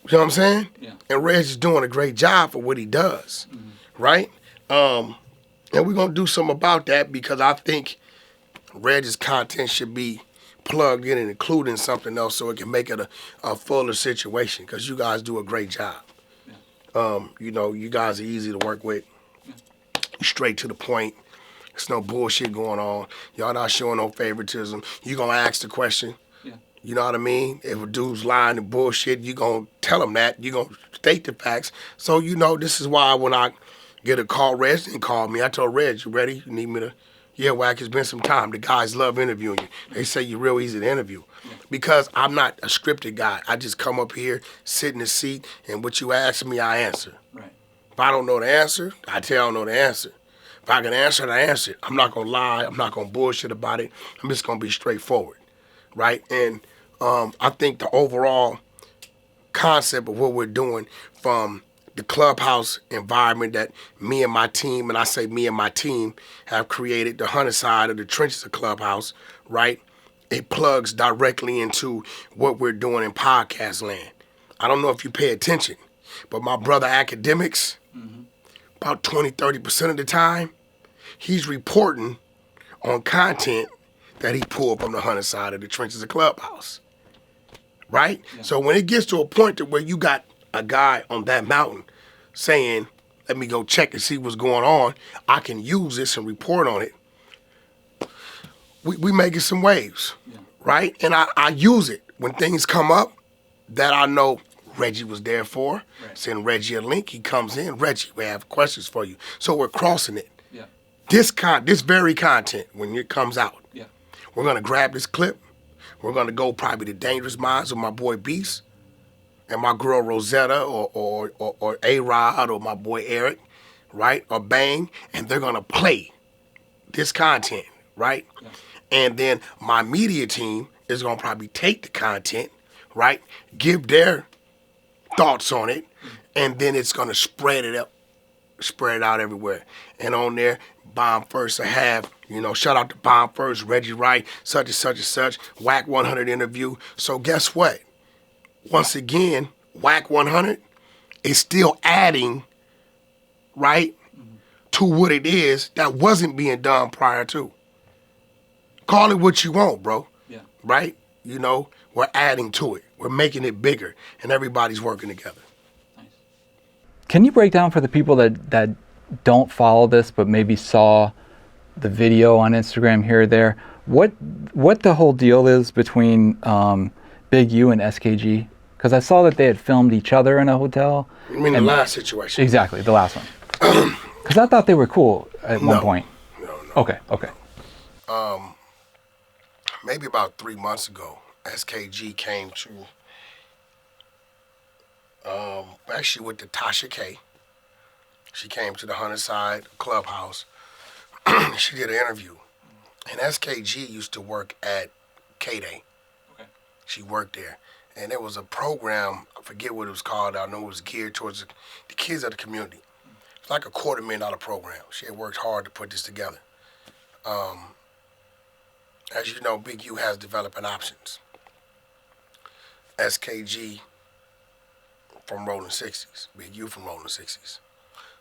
You know what I'm saying? Yeah. And Reg is doing a great job for what he does, right? And we're going to do something about that, because I think Reg's content should be plugged in and included in something else so it can make it a fuller situation, because you guys do a great job. Yeah. You guys are easy to work with. Yeah. Straight to the point. There's no bullshit going on. Y'all not showing no favoritism. You going to ask the question. Yeah. You know what I mean? If a dude's lying and bullshit, you going to tell him that. You going to state the facts. So, this is why when I get a call. Reg didn't call me. I told Reg, you ready? You need me to? Yeah, Wack, it's been some time. The guys love interviewing you. They say you're real easy to interview. Because I'm not a scripted guy. I just come up here, sit in the seat, and what you ask me, I answer. Right. If I don't know the answer, I tell I don't know the answer. If I can answer it, I answer it. I'm not going to lie. I'm not going to bullshit about it. I'm just going to be straightforward, right? And I think the overall concept of what we're doing from the clubhouse environment that me and my team, and I say me and my team, have created, the hunter side of the trenches of Clubhouse, right? It plugs directly into what we're doing in podcast land. I don't know if you pay attention, but my brother Academics, about 20, 30% of the time, he's reporting on content that he pulled from the hunter side of the trenches of Clubhouse, right? Yeah. So when it gets to a point to where you got a guy on that mountain saying, let me go check and see what's going on, I can use this and report on it, we making some waves, right? And I use it when things come up that I know Reggie was there for. Right. Send Reggie a link, he comes in, Reggie, we have questions for you. So we're crossing it. Yeah. This very content, when it comes out, we're gonna grab this clip, we're gonna go probably to Dangerous Minds with my boy Beast, and my girl Rosetta or A-Rod or my boy Eric, right? Or Bang, and they're gonna play this content, right? Yeah. And then my media team is gonna probably take the content, right? Give their thoughts on it, and then it's gonna spread it out everywhere. And on there, Bomb First will have, shout out to Bomb First, Reggie Wright, such and such and such, Wack 100 interview. So guess what? Once again, Wack 100 is still adding, right, to what it is that wasn't being done prior to. Call it what you want, bro. Yeah. Right? We're adding to it. We're making it bigger, and everybody's working together. Nice. Can you break down for the people that don't follow this but maybe saw the video on Instagram here or there, what the whole deal is between Big U and SKG? Because I saw that they had filmed each other in a hotel. You mean the last situation? Exactly, the last one. Because I thought they were cool at one point. No. Okay. Maybe about 3 months ago, SKG came to, actually with the Tasha K. She came to the Hunter Side Clubhouse. She did an interview. And SKG used to work at K-Day. Okay. She worked there. And there was a program, I forget what it was called, I know it was geared towards the kids of the community. It's like a $250,000 program. She had worked hard to put this together. As you know, Big U has development options. SKG from Rolling 60s, Big U from Rolling 60s.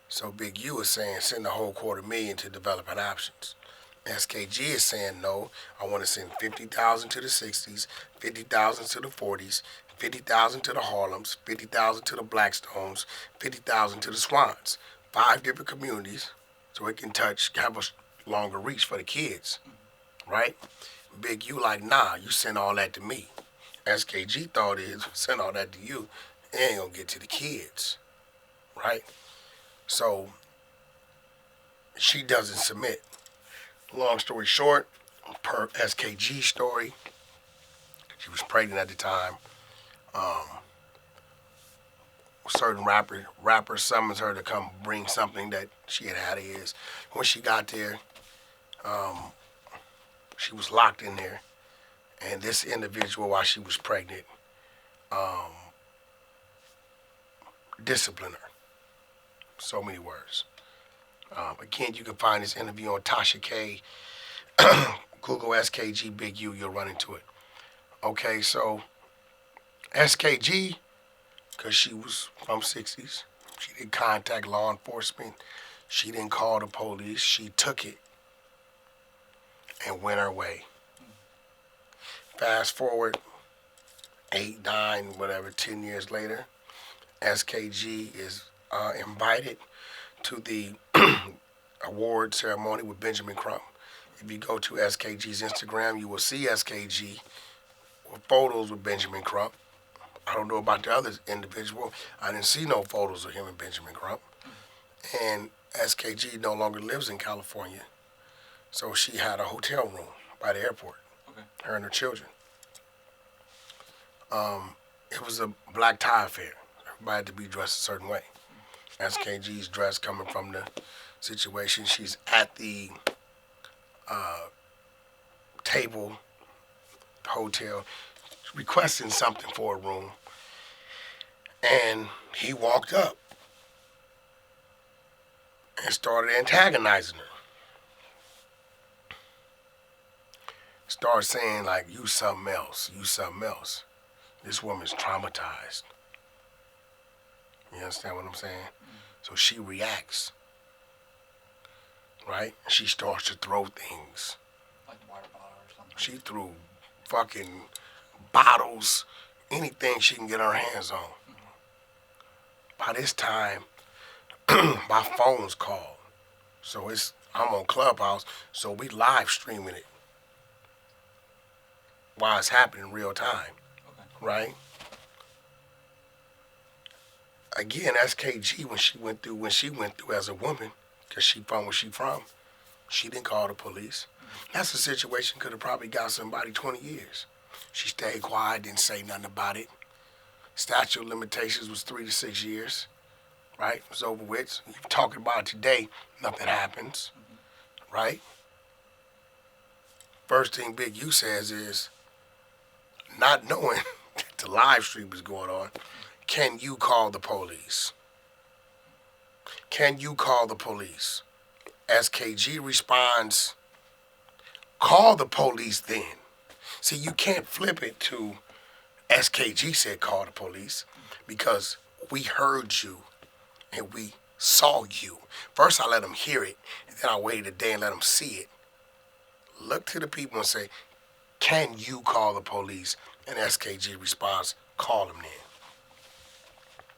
So Big U is saying send the whole $250,000 to development options. SKG is saying no, I want to send 50,000 to the 60s, 50,000 to the 40s, 50,000 to the Harlems, 50,000 to the Blackstones, 50,000 to the Swans. 5 different communities so it can have a longer reach for the kids, right? Big U like, nah, you send all that to me. SKG thought is send all that to you, it ain't gonna get to the kids, right? So she doesn't submit. Long story short, per SKG story, she was pregnant at the time. Certain rapper summons her to come bring something that she had of his. When she got there, she was locked in there, and this individual, while she was pregnant, disciplined her. So many words. Again, you can find this interview on Tasha K. Google SKG Big U, you'll run into it. Okay, so SKG, because she was from 60s, she didn't contact law enforcement, she didn't call the police, she took it and went her way. Fast forward 8, 9, whatever, 10 years later, SKG is invited to the award ceremony with Benjamin Crump. If you go to SKG's Instagram, you will see SKG with photos with Benjamin Crump. I don't know about the other individual. I didn't see no photos of him and Benjamin Crump. And SKG no longer lives in California, so she had a hotel room by the airport. Okay. Her and her children. It was a black tie affair. Everybody had to be dressed a certain way. SKG's dress coming from the situation. She's at the table, hotel, requesting something for a room, and he walked up and started antagonizing her. Started saying like, you something else, you something else. This woman's traumatized. You understand what I'm saying? So she reacts, right? She starts to throw things. Like the water bottle or something. She threw fucking bottles, anything she can get her hands on. By this time, my phone's called. So I'm on Clubhouse, so we live streaming it while it's happening in real time. Okay. Right? Again, SKG when she went through as a woman, because she from where she from, she didn't call the police. That's a situation could have probably got somebody 20 years. She stayed quiet, didn't say nothing about it. Statute of limitations was 3 to 6 years, right? It was over with. You're talking about it today, nothing happens, right? First thing Big U says is, not knowing that the live stream is going on, can you call the police? Can you call the police? SKG responds, call the police then. See, you can't flip it to SKG said call the police because we heard you and we saw you. First I let them hear it, and then I waited a day and let them see it. Look to the people and say, can you call the police? And SKG responds, call them then.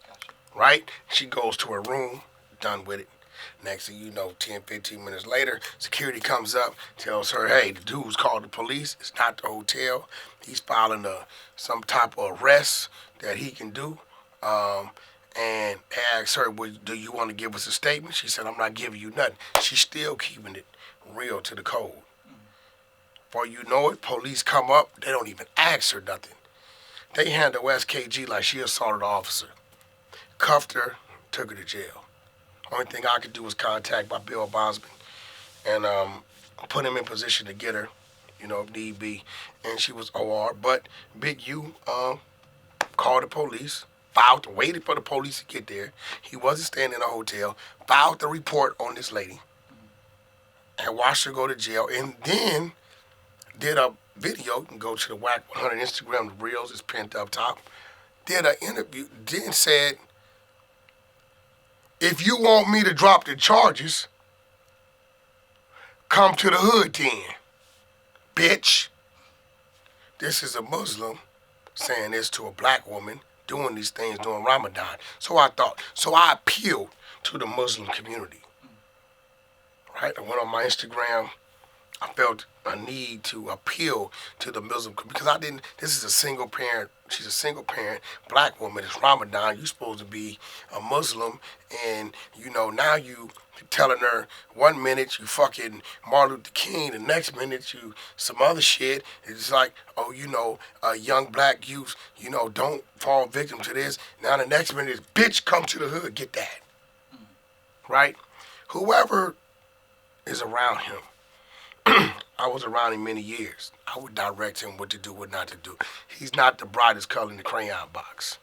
Gotcha. Right? She goes to her room, done with it. Next thing you know, 10, 15 minutes later, security comes up, tells her, hey, the dude's called the police. It's not the hotel. He's filing some type of arrest that he can do. And asks her, well, do you want to give us a statement? She said, I'm not giving you nothing. She's still keeping it real to the code. Before you know it, police come up. They don't even ask her nothing. They handle SKG like she assaulted an officer. Cuffed her, took her to jail. Only thing I could do was contact my bail bondsman and put him in position to get her, if need be. And she was OR. But Big U called the police, waited for the police to get there. He wasn't staying in a hotel, filed the report on this lady, and watched her go to jail, and then did a video. You can go to the Wack 100 Instagram, the reels is pinned up top. Did an interview, then said, if you want me to drop the charges, come to the hood then, bitch. This is a Muslim saying this to a black woman doing these things during Ramadan. So I appealed to the Muslim community. Right? I went on my Instagram. I felt a need to appeal to the Muslim because this is a single parent. She's a single parent, black woman. It's Ramadan. You're supposed to be a Muslim, and now you telling her 1 minute you fucking Martin Luther King, the next minute you some other shit. It's like, a young black youth, don't fall victim to this. Now the next minute is, bitch, come to the hood, get that. Right? Whoever is around him, I was around him many years. I would direct him what to do, what not to do. He's not the brightest color in the crayon box,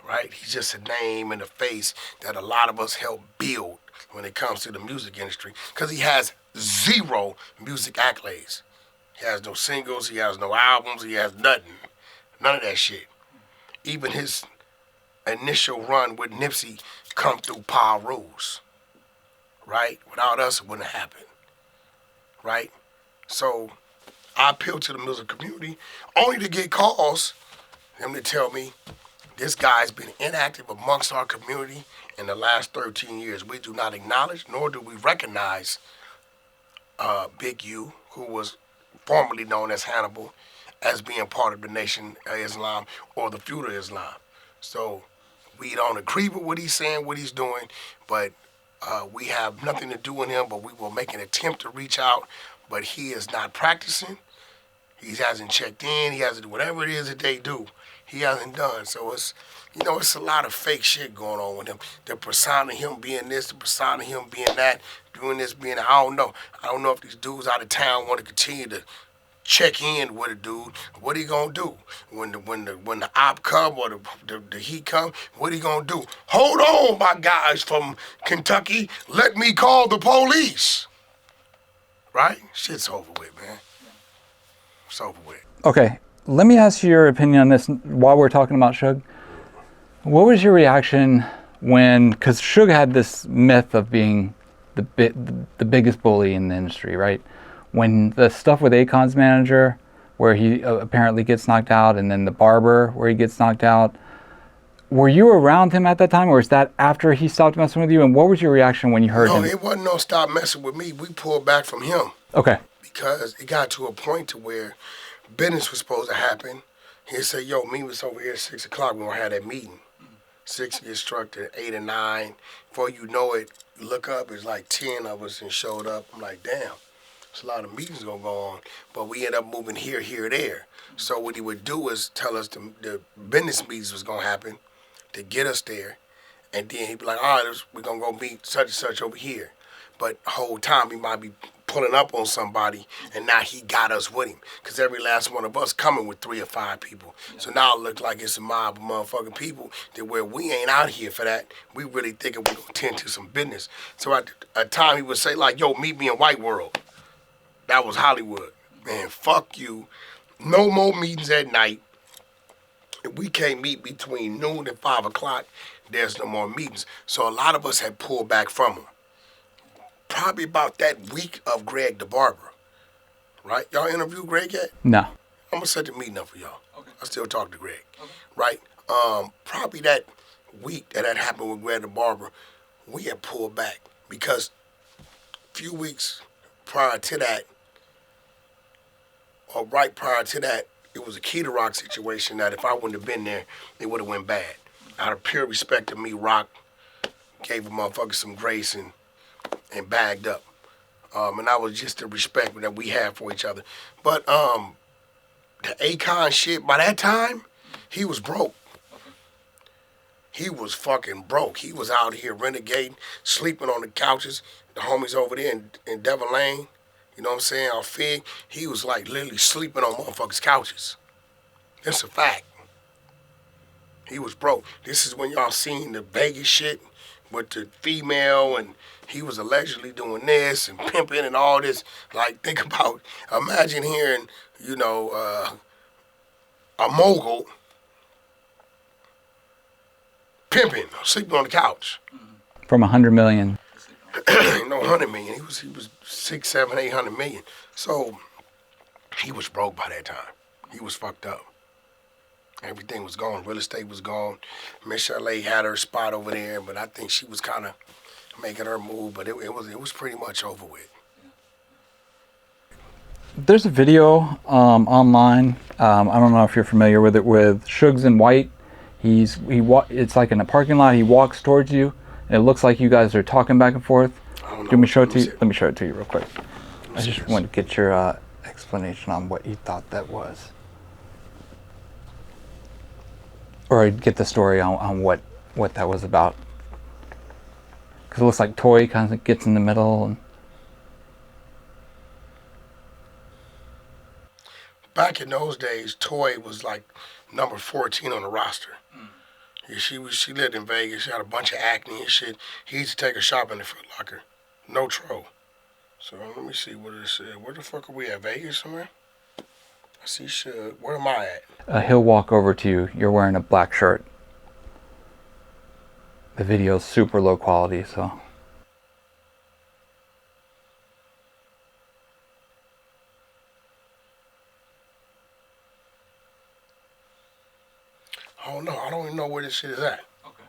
right? He's just a name and a face that a lot of us help build when it comes to the music industry because he has 0 music accolades. He has no singles, he has no albums, he has nothing. None of that shit. Even his initial run with Nipsey come through Power Rules, right? Without us, it wouldn't have happened. Right? So I appeal to the music community only to get calls, them to tell me this guy's been inactive amongst our community in the last 13 years. We do not acknowledge nor do we recognize Big U, who was formerly known as Hannibal, as being part of the Nation of Islam or the feudal Islam. So we don't agree with what he's saying, what he's doing, but We have nothing to do with him, but we will make an attempt to reach out. But he is not practicing. He hasn't checked in. He hasn't whatever it is that they do. He hasn't done. So it's a lot of fake shit going on with him. The persona of him being this, the persona of him being that, doing this, being that. I don't know. I don't know if these dudes out of town want to continue to check in with a dude. What he gonna do when the op come or the heat come? What he gonna do? Hold on, my guys from Kentucky. Let me call the police. Right? Shit's over with, man. It's over with. Okay, let me ask you your opinion on this while we're talking about Suge. What was your reaction when, because Suge had this myth of being the biggest bully in the industry, right? When the stuff with Akon's manager, where he apparently gets knocked out, and then the barber, where he gets knocked out, were you around him at that time, or is that after he stopped messing with you? And what was your reaction when you heard him? No, it wasn't no stop messing with me. We pulled back from him. Okay. Because it got to a point to where business was supposed to happen. He'd say, yo, meet us over here at 6 o'clock. We're going to have that meeting. 6 gets struck at 8 or 9. Before you know it, you look up, it's like 10 of us and showed up. I'm like, damn, there's a lot of meetings going to go on. But we end up moving here, there. So what he would do is tell us the business meetings was going to happen to get us there. And then he'd be like, all right, we're going to go meet such and such over here. But the whole time he might be pulling up on somebody, and now he got us with him. Because every last one of us coming with 3 or 5 people. So now it looks like it's a mob of motherfucking people that where we ain't out here for that. We really thinking we're going to tend to some business. So at a time he would say like, yo, meet me in White World. That was Hollywood. Man, fuck you. No more meetings at night. If we can't meet between noon and 5 o'clock, there's no more meetings. So a lot of us had pulled back from him. Probably about that week of Greg the Barber, right? Y'all interviewed Greg yet? No. I'm gonna set the meeting up for y'all. Okay. I still talk to Greg, Okay. right? Probably that week that happened with Greg the Barber, we had pulled back because a few weeks prior to that, or right prior to that, it was a Key to Rock situation that if I wouldn't have been there, it would have went bad. Out of pure respect to me, Rock gave a motherfucker some grace and bagged up. And that was just the respect that we had for each other. But the Akon shit, by that time, he was broke. He was fucking broke. He was out here renegading, sleeping on the couches. The homies over there in Devon Lane, you know what I'm saying, on Fig, he was like literally sleeping on motherfuckers' couches. That's a fact. He was broke. This is when y'all seen the Vegas shit with the female, and he was allegedly doing this and pimping and all this. Like, think about, imagine hearing, a mogul pimping, sleeping on the couch. From 100 million. No, 100 million. He was 6, 7, 800 million. So he was broke by that time. He was fucked up. Everything was gone. Real estate was gone. Miss Chalet had her spot over there, but I think she was kind of making her move. But it was pretty much over with. There's a video online. I don't know if you're familiar with it. With Suge's in white. It's like in a parking lot. He walks towards you, and it looks like you guys are talking back and forth. Let me show it to you. Let me show it to you real quick. I just want to get your explanation on what you thought that was. Or get the story on what that was about. Because it looks like Toy kind of gets in the middle. And back in those days, Toy was like number 14 on the roster. Yeah, she lived in Vegas. She had a bunch of acne and shit. He used to take her shopping at Foot Locker. No troll. So let me see what it said. Where the fuck are we at? Vegas somewhere? I see Suge. Where am I at? he'll walk over to you. You're wearing a black shirt. The video's super low quality, so. I don't know. I don't even know where this shit is at. Okay.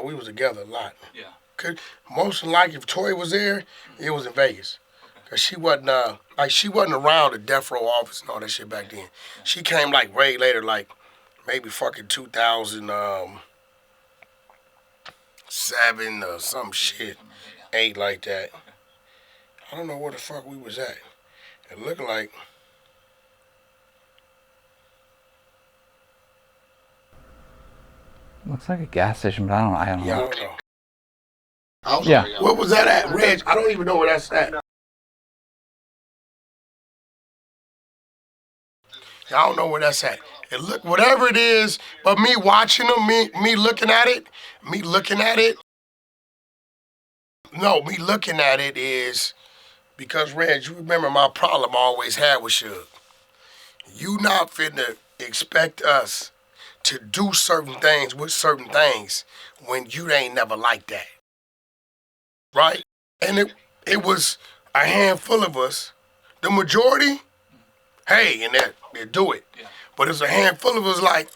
We was together a lot. Yeah. Most like if Toy was there, it was in Vegas. Cause she wasn't around the death row office and all that shit back then. Yeah. She came like way later, like maybe fucking 2007 or some shit. ate like that. I don't know where the fuck we was at. It looked like Looks like a gas station, but I don't yeah, I know. don't know. I was, Yeah. Where was that at, Reg? I don't even know where that's at. I don't know where that's at. It look whatever it is, but me watching them, me looking at it, me looking at it. No, me looking at it is because Reg, you remember my problem I always had with Suge. You not finna expect us to do certain things with certain things when you ain't never like that. Right? And it was a handful of us. The majority, hey, and they do it. Yeah. But it's a handful of us like,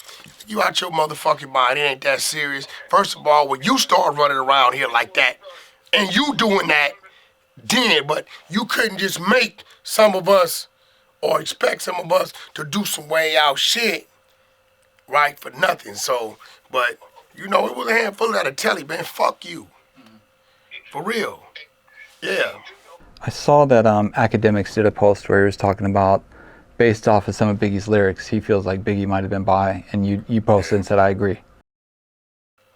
you out your motherfucking mind, it ain't that serious. First of all, when you start running around here like that, and you doing that, then, but you couldn't just make some of us or expect some of us to do some way out shit, right, for nothing. So, but, you know, it was a handful that'll tell you, man, fuck you. For real. Yeah. I saw that Academics did a post where he was talking about, based off of some of Biggie's lyrics, he feels like Biggie might have been bi, and you posted and said, I agree.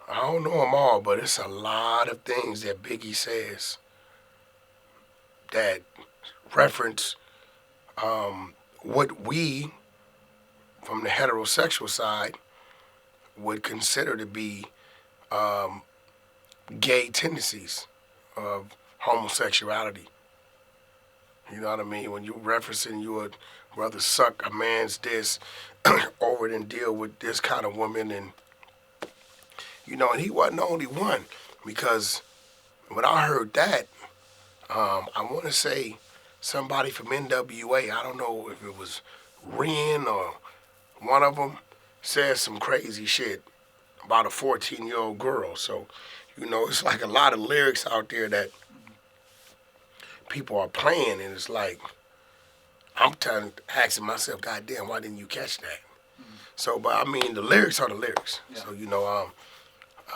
I don't know them all, but it's a lot of things that Biggie says that reference what we, from the heterosexual side, would consider to be gay tendencies of homosexuality. You know what I mean? When you referencing you would rather suck a man's this over than deal with this kind of woman, and you know, and he wasn't the only one, because when I heard that, I want to say somebody from NWA, I don't know if it was Ren or one of them, said some crazy shit about a 14-year-old girl. So, you know, it's like a lot of lyrics out there that people are playing, and it's like, I'm asking myself, God damn, why didn't you catch that? So, but I mean, the lyrics are the lyrics. Yeah. So, you know,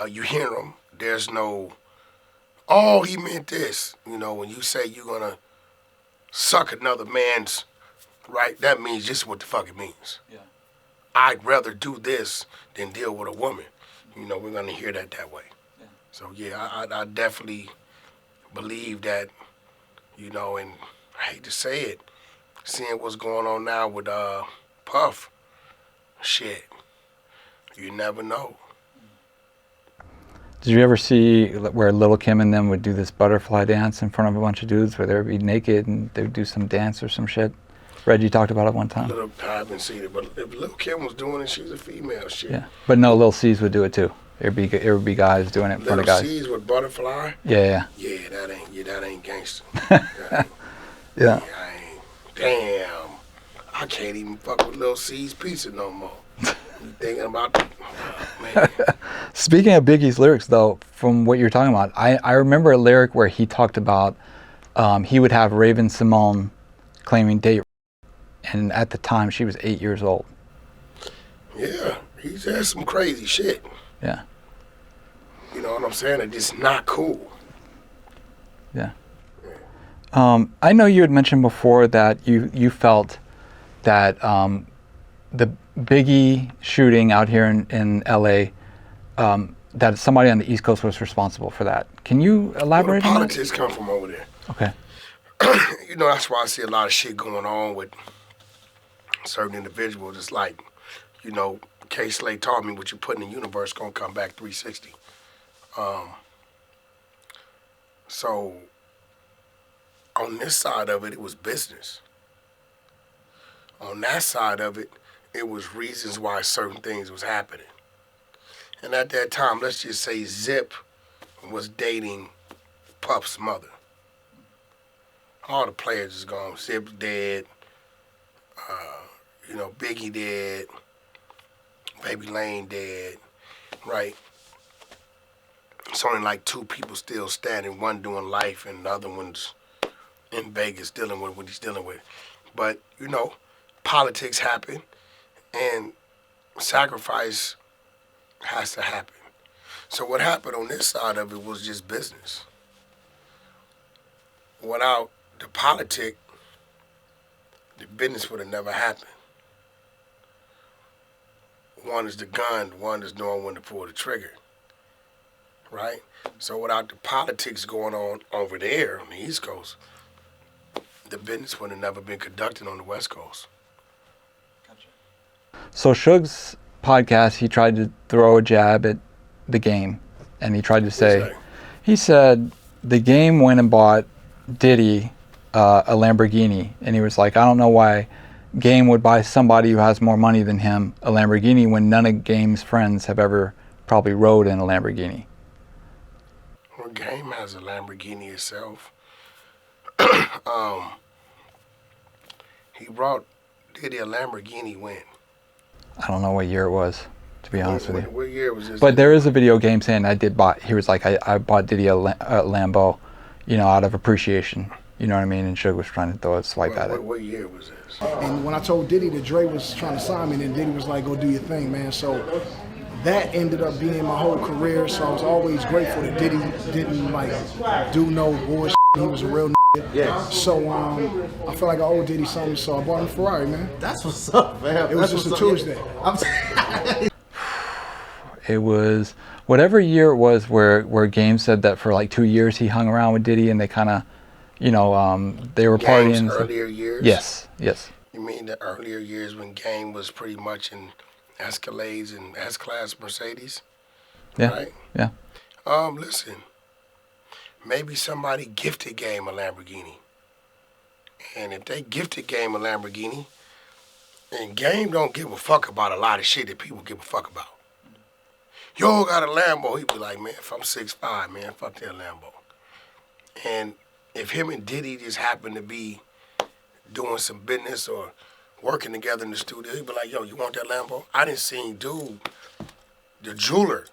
you hear them. There's no, oh, he meant this. You know, when you say you're going to suck another man's, right, that means just what the fuck it means. Yeah. I'd rather do this than deal with a woman. You know, we're going to hear that way. Yeah. So, yeah, I definitely believe that, you know, and I hate to say it, seeing what's going on now with Puff, shit, you never know. Did you ever see where Lil' Kim and them would do this butterfly dance in front of a bunch of dudes where they would be naked and they would do some dance or some shit? Reggie talked about it one time. I haven't seen it, but if Lil' Kim was doing it, she's a female shit. Yeah, but no, Lil C's would do it too. It would be guys doing it in front of guys. Lil C's with butterfly? Yeah. Yeah, that ain't gangster. Yeah. Damn. I can't even fuck with Lil C's pizza no more. You thinking about that? Oh, man. Speaking of Biggie's lyrics, though, from what you're talking about, I remember a lyric where he talked about he would have Raven Simone claiming date, and at the time she was 8 years old. Yeah, he said some crazy shit. Yeah. You know what I'm saying? It's just not cool. Yeah. I know you had mentioned before that you felt that the Biggie shooting out here in LA, that somebody on the East Coast was responsible for that. Can you elaborate on that? Politics come from over there. Okay. You know, that's why I see a lot of shit going on with certain individuals. It's like, you know, K. Slay taught me what you put in the universe gonna come back 360. So on this side of it, it was business. On that side of it, it was reasons why certain things was happening. And at that time, let's just say Zip was dating Puff's mother. All the players is gone. Zip's dead. You know, Biggie dead. Baby Lane dead. Right? It's only like two people still standing. One doing life and the other one's in Vegas dealing with what he's dealing with. But, you know, politics happen and sacrifice has to happen. So what happened on this side of it was just business. without the politic, the business would have never happened. One is the gun, one is knowing when to pull the trigger, right? So without the politics going on over there on the East Coast, the business would have never been conducted on the West Coast. So Suge's podcast, he tried to throw a jab at the game, and he tried to say, he said the game went and bought Diddy a Lamborghini, and he was like, I don't know why Game would buy somebody who has more money than him a Lamborghini when none of Game's friends have ever probably rode in a Lamborghini. Well, Game has a Lamborghini itself. He brought Diddy a Lamborghini when? I don't know what year it was, to be honest with you. What year was this? But there is a video game saying he was like, I bought Diddy a Lambo, out of appreciation. You know what I mean? And Suge was trying to throw a swipe at it. What year was this? And when I told Diddy that Dre was trying to sign me, then Diddy was like, go do your thing, man. So that ended up being my whole career. So I was always grateful that Diddy didn't do no bullshit. He was a real nigga. Yeah. So I feel like I owe Diddy something, so I bought him a Ferrari, man. That's what's up, man. It was just a Tuesday. It was whatever year it was where Game said that for like 2 years he hung around with Diddy and they kind of, they were partying. Earlier years? Yes. You mean the earlier years when Game was pretty much in Escalades and S-Class Mercedes? Yeah. Right? Yeah. Listen, maybe somebody gifted Game a Lamborghini. And if they gifted Game a Lamborghini, and Game don't give a fuck about a lot of shit that people give a fuck about. Yo got a Lambo, he'd be like, man, if I'm 6'5", man, fuck that Lambo. And if him and Diddy just happen to be doing some business or working together in the studio, he'd be like, yo, you want that Lambo? I didn't see dude, the jeweler.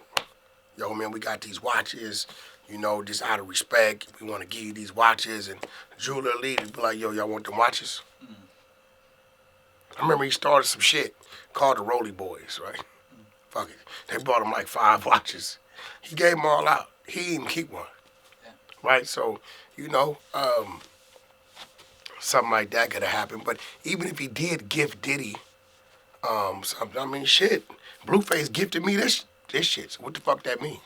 Yo, man, we got these watches, just out of respect, we want to give you these watches. And the jeweler lead, he'd be like, yo, y'all want them watches? I remember he started some shit called the Rolly Boys, right? Fuck it. They bought him like 5 watches. He gave them all out. He didn't even keep one. Yeah. Right? So, something like that could have happened. But even if he did gift Diddy something, I mean, shit. Blueface gifted me this shit. So what the fuck that mean?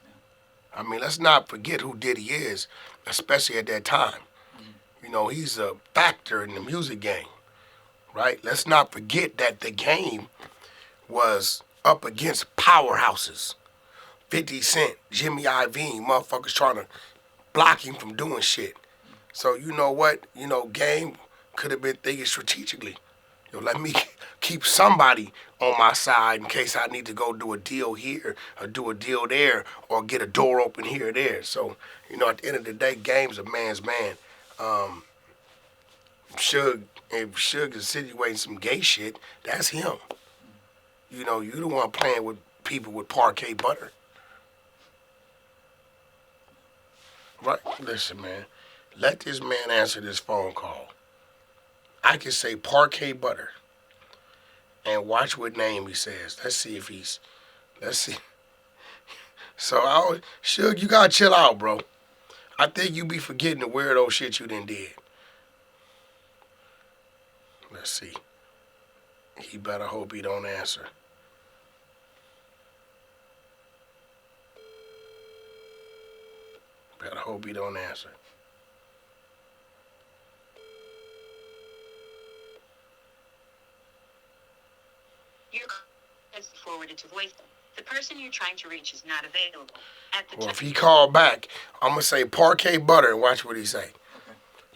Yeah. I mean, let's not forget who Diddy is, especially at that time. Mm-hmm. He's a factor in the music game. Right? Let's not forget that the game was up against powerhouses. 50 Cent, Jimmy Iovine, motherfuckers trying to block him from doing shit. So you know what? Game could have been thinking strategically. Let me keep somebody on my side in case I need to go do a deal here or do a deal there or get a door open here or there. So, at the end of the day, Game's a man's man. If Suge insinuating some gay shit, that's him. You the one playing with people with parquet butter. Right? Listen, man. Let this man answer this phone call. I can say parquet butter. And watch what name he says. Let's see. So, Suge, you gotta chill out, bro. I think you be forgetting the weirdo shit you done did. Let's see. He better hope he don't answer. Better hope he don't answer. Your call is forwarded to voicemail. The person you're trying to reach is not available. Well, if he called back, I'm gonna say parquet butter and watch what he say.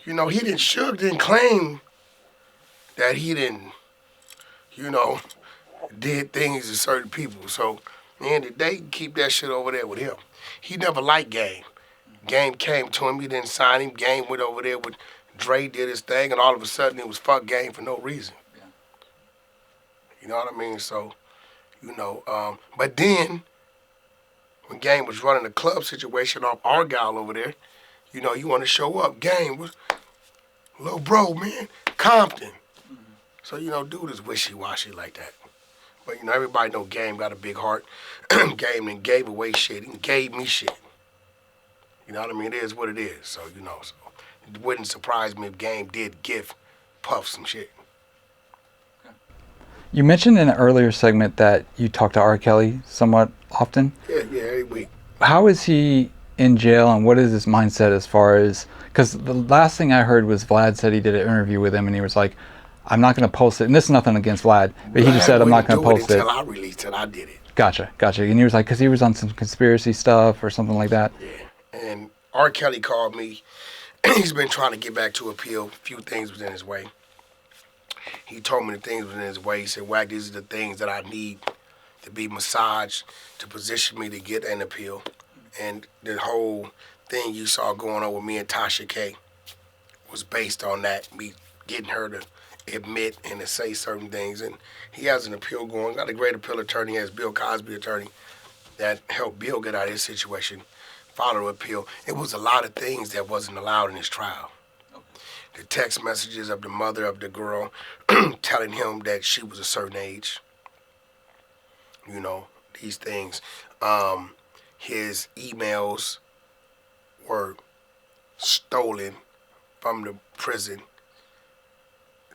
Okay. Suge didn't claim that he didn't, did things to certain people. So, at the end of the day, keep that shit over there with him. He never liked Game. Game came to him, he didn't sign him. Game went over there with Dre, did his thing, and all of a sudden it was fuck Game for no reason. Yeah. You know what I mean? So, but then, when Game was running the club situation off Argyle over there, you want to show up. Game was, little bro, man, Compton. So, dude is wishy-washy like that. But, everybody know Game got a big heart. Game then gave away shit and gave me shit. You know what I mean? It is what it is. So, so It wouldn't surprise me if Game did give Puff some shit. You mentioned in an earlier segment that you talk to R. Kelly somewhat often. Yeah, every week. How is he in jail, and what is his mindset as far as, because the last thing I heard was Vlad said he did an interview with him and he was like, I'm not going to post it, and this is nothing against Vlad, but he just said, I'm not going to post it. Until I released it, I did it. Gotcha. And he was like, because he was on some conspiracy stuff or something like that. Yeah, and R. Kelly called me. He's been trying to get back to appeal. A few things was in his way. He told me the things was in his way. He said, Wack, these are the things that I need to be massaged to position me to get an appeal. And the whole thing you saw going on with me and Tasha K was based on that, me getting her to admit and to say certain things. And he has an appeal going. Got a great appeal attorney, has Bill Cosby attorney that helped Bill get out of his situation, follow appeal. It was a lot of things that wasn't allowed in his trial. The text messages of the mother of the girl telling him that she was a certain age. You know, these things. His emails were stolen from the prison,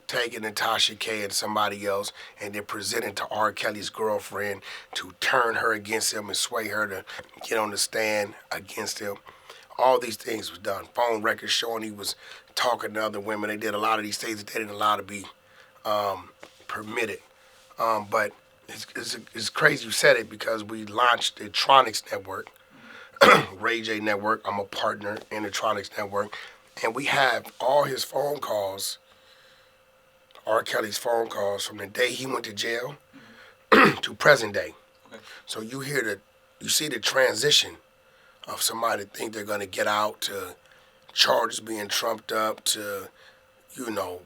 taken to Tasha K and somebody else, and then presented to R. Kelly's girlfriend to turn her against him and sway her to get on the stand against him. All these things was done. Phone records showing he was talking to other women. They did a lot of these things that they didn't allow to be permitted. But it's crazy you said it, because we launched the Tronics Network, Ray J Network. I'm a partner in the Tronics Network. And we have all his phone calls, R. Kelly's phone calls from the day he went to jail to present day. Okay. So you see the transition of somebody that think they're going to get out to charges being trumped up to, you know,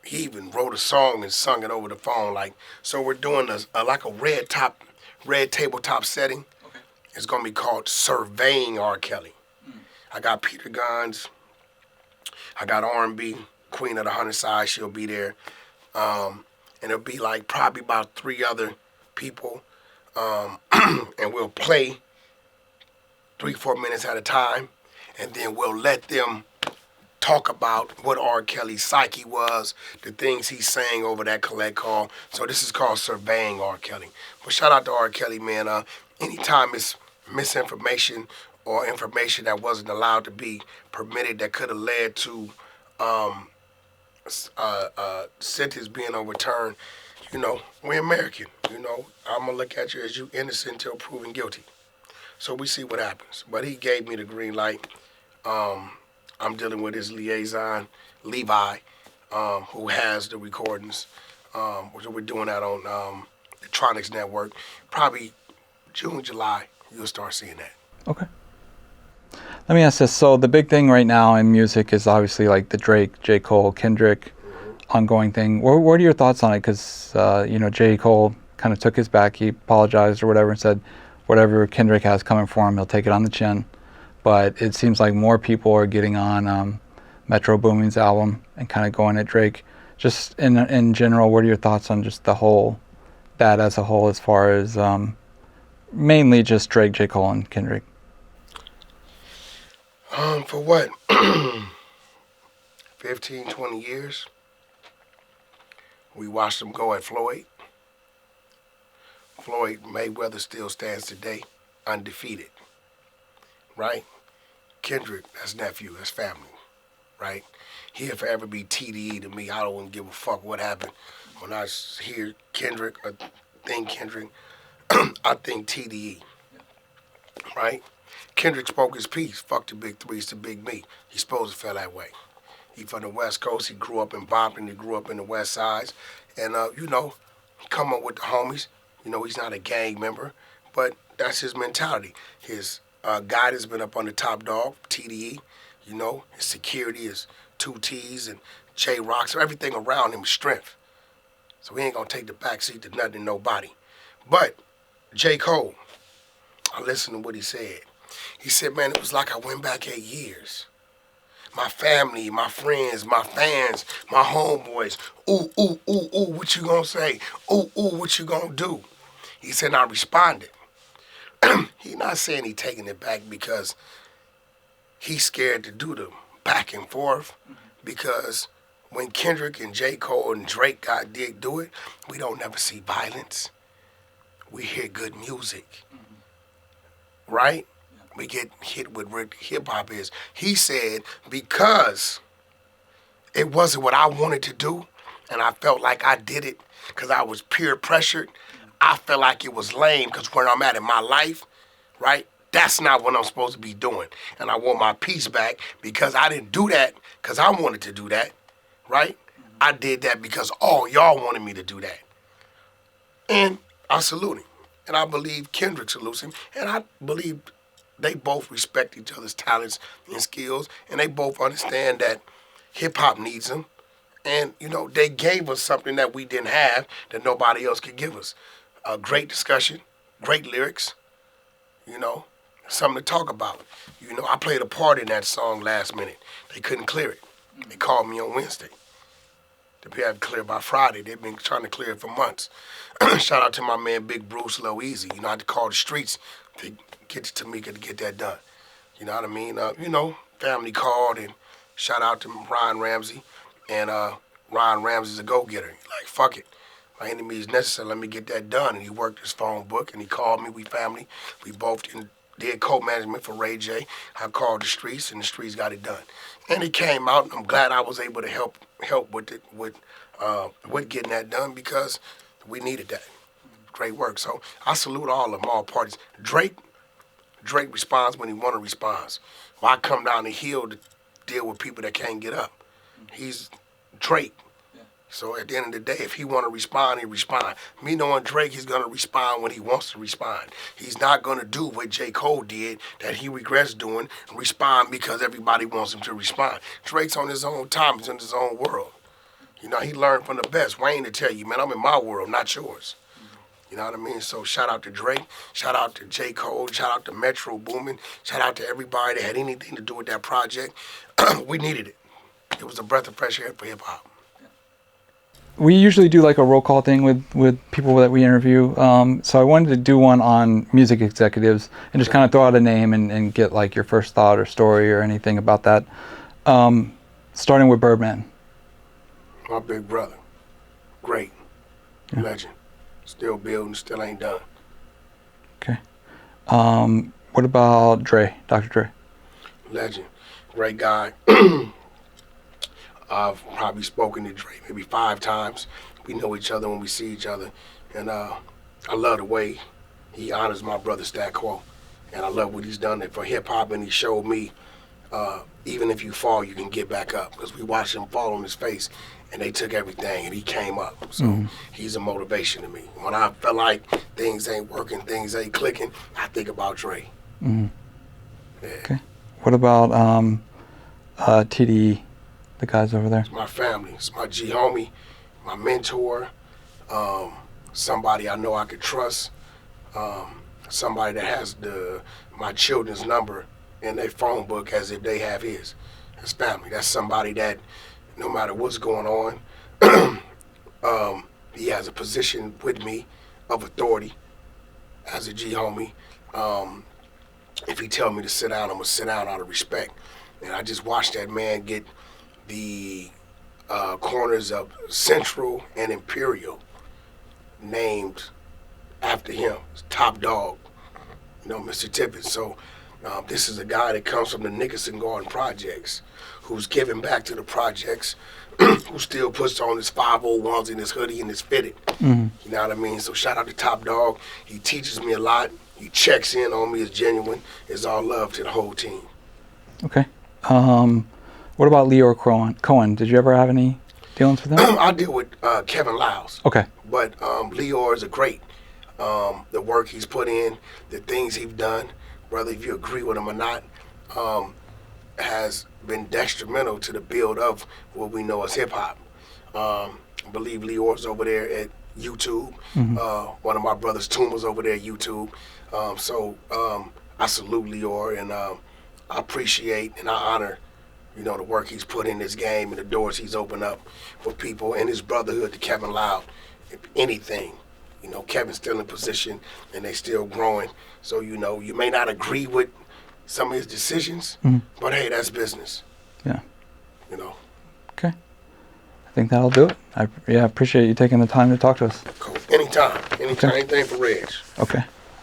he even wrote a song and sung it over the phone. Like, so we're doing like a red tabletop setting. Okay. It's going to be called Surveying R. Kelly. I got Peter Guns. I got R&B, Queen of the 100 Sides. She'll be there. And it'll be like probably about 3 other people. And we'll play 3-4 minutes at a time, and then we'll let them talk about what R. Kelly's psyche was, the things he's saying over that collect call. So this is called Surveying R. Kelly. But shout out to R. Kelly, man. Anytime it's misinformation or information that wasn't allowed to be permitted that could have led to sentence being overturned, you know, we're American. You know, I'm going to look at you as you innocent until proven guilty. So we see what happens. But he gave me the green light. I'm dealing with his liaison, Levi, who has the recordings. We're doing that on the Tronics Network. Probably June, July, you'll start seeing that. Okay. Let me ask this. So the big thing right now in music is obviously like the Drake, J. Cole, Kendrick ongoing thing. What are your thoughts on it? Because, you know, J. Cole kind of took his back. He apologized or whatever and said, whatever Kendrick has coming for him, he'll take it on the chin. But it seems like more people are getting on Metro Boomin's album and kind of going at Drake. Just in general, what are your thoughts on just that as a whole, as far as mainly just Drake, J. Cole, and Kendrick? For what? 15, 20 years? We watched them go at Floyd. Floyd Mayweather still stands today, undefeated, right? Kendrick, that's nephew, that's family, right? He'll forever be TDE to me. I don't give a fuck what happened. When I hear Kendrick or think Kendrick, I think TDE, right? Kendrick spoke his piece. Fuck the big three, it's the big me. He's supposed to feel that way. He from the West Coast. He grew up in Bompton. He grew up in the West Sides. And, you know, he come up with the homies. You know, he's not a gang member, but that's his mentality. His guidance been up on the top dog, TDE. You know, his security is 2 T's and J-Rock. So everything around him is strength. So he ain't going to take the backseat to nothing and nobody. But J. Cole, I listened to what he said. He said, man, it was like I went back 8 years. My family, my friends, my fans, my homeboys. Ooh, ooh, ooh, ooh, what you gonna say? Ooh, ooh, what you gonna do? He said, I responded. He not saying he taking it back because he's scared to do the back and forth because when Kendrick and J. Cole and Drake did do it, we don't never see violence. We hear good music, right? We get hit with what hip hop is. He said because it wasn't what I wanted to do, and I felt like I did it because I was peer pressured. I felt like it was lame because where I'm at in my life, right? That's not what I'm supposed to be doing. And I want my peace back because I didn't do that because I wanted to do that, right? I did that because all y'all wanted me to do that. And I salute him. And I believe Kendrick salutes him. And I believe they both respect each other's talents and skills. And they both understand that hip-hop needs them. And, you know, they gave us something that we didn't have that nobody else could give us. A great discussion, great lyrics, you know, something to talk about. You know, I played a part in that song last minute. They couldn't clear it. They called me on Wednesday. They had to clear it by Friday. They've been trying to clear it for months. Shout out to my man Big Bruce Low Easy. You know, I had to call the streets to get to Tamika to get that done. You know what I mean? You know, family called, and shout out to Ryan Ramsey. And Ryan Ramsey's a go-getter. He's like, fuck it. My enemy is necessary. Let me get that done. And he worked his phone book, and he called me. We family. We both did co-management for Ray J. I called the streets, and the streets got it done. And it came out, and I'm glad I was able to help with it, with getting that done because we needed that. Great work. So I salute all of them, all parties. Drake responds when he want to respond. Why come down the hill to deal with people that can't get up? He's Drake. So at the end of the day, if he want to respond, he respond. Me knowing Drake, he's going to respond when he wants to respond. He's not going to do what J. Cole did that he regrets doing and respond because everybody wants him to respond. Drake's on his own time. He's in his own world. You know, he learned from the best. Wayne to tell you, man, I'm in my world, not yours. You know what I mean? So shout out to Drake. Shout out to J. Cole. Shout out to Metro Boomin. Shout out to everybody that had anything to do with that project. We needed it. It was a breath of fresh air for hip-hop. We usually do like a roll call thing with people that we interview. So I wanted to do one on music executives and just kind of throw out a name and get like your first thought or story or anything about that. Starting with Birdman. My big brother. Great. Yeah. Legend. Still building, still ain't done. Okay. What about Dre, Dr. Dre? Legend. Great guy. I've probably spoken to Dre maybe 5 times. We know each other when we see each other. And I love the way he honors my brother Stat Quo. And I love what he's done for hip-hop, and he showed me even if you fall, you can get back up. Because we watched him fall on his face, and they took everything, and he came up. So he's a motivation to me. When I feel like things ain't working, things ain't clicking, I think about Dre. Yeah. Okay. What about TDE? The guys over there. It's my family. It's my G homie, my mentor, somebody I know I could trust, somebody that has my children's number in their phone book as if they have his. It's family. That's somebody that no matter what's going on, he has a position with me of authority as a G homie. If he tell me to sit down, I'm gonna sit down out of respect. And I just watched that man get the corners of Central and Imperial named after him. It's top dog, you know, Mr. Tippett. So this is a guy that comes from the Nickerson Garden Projects, who's giving back to the projects, who still puts on his 501s and his hoodie and his fitted. You know what I mean? So shout out to Top Dog. He teaches me a lot. He checks in on me. It's genuine. It's all love to the whole team. Okay. What about Leor Cohen? Did you ever have any dealings with him? I deal with Kevin Lyles. Okay. But Leor is a great. The work he's put in, the things he's done, whether if you agree with him or not, has been detrimental to the build of what we know as hip-hop. I believe Leor's over there at YouTube. One of my brothers, Tuma's over there at YouTube. So I salute Leor, and I appreciate and I honor, you know, the work he's put in this game and the doors he's opened up for people and his brotherhood to Kevin Loud. If anything, you know, Kevin's still in position and they still growing. So, you know, you may not agree with some of his decisions, but hey, that's business. Yeah. You know. Okay. I think that'll do it. I appreciate you taking the time to talk to us. Cool. Anytime. Okay. Anything for Reg. Okay.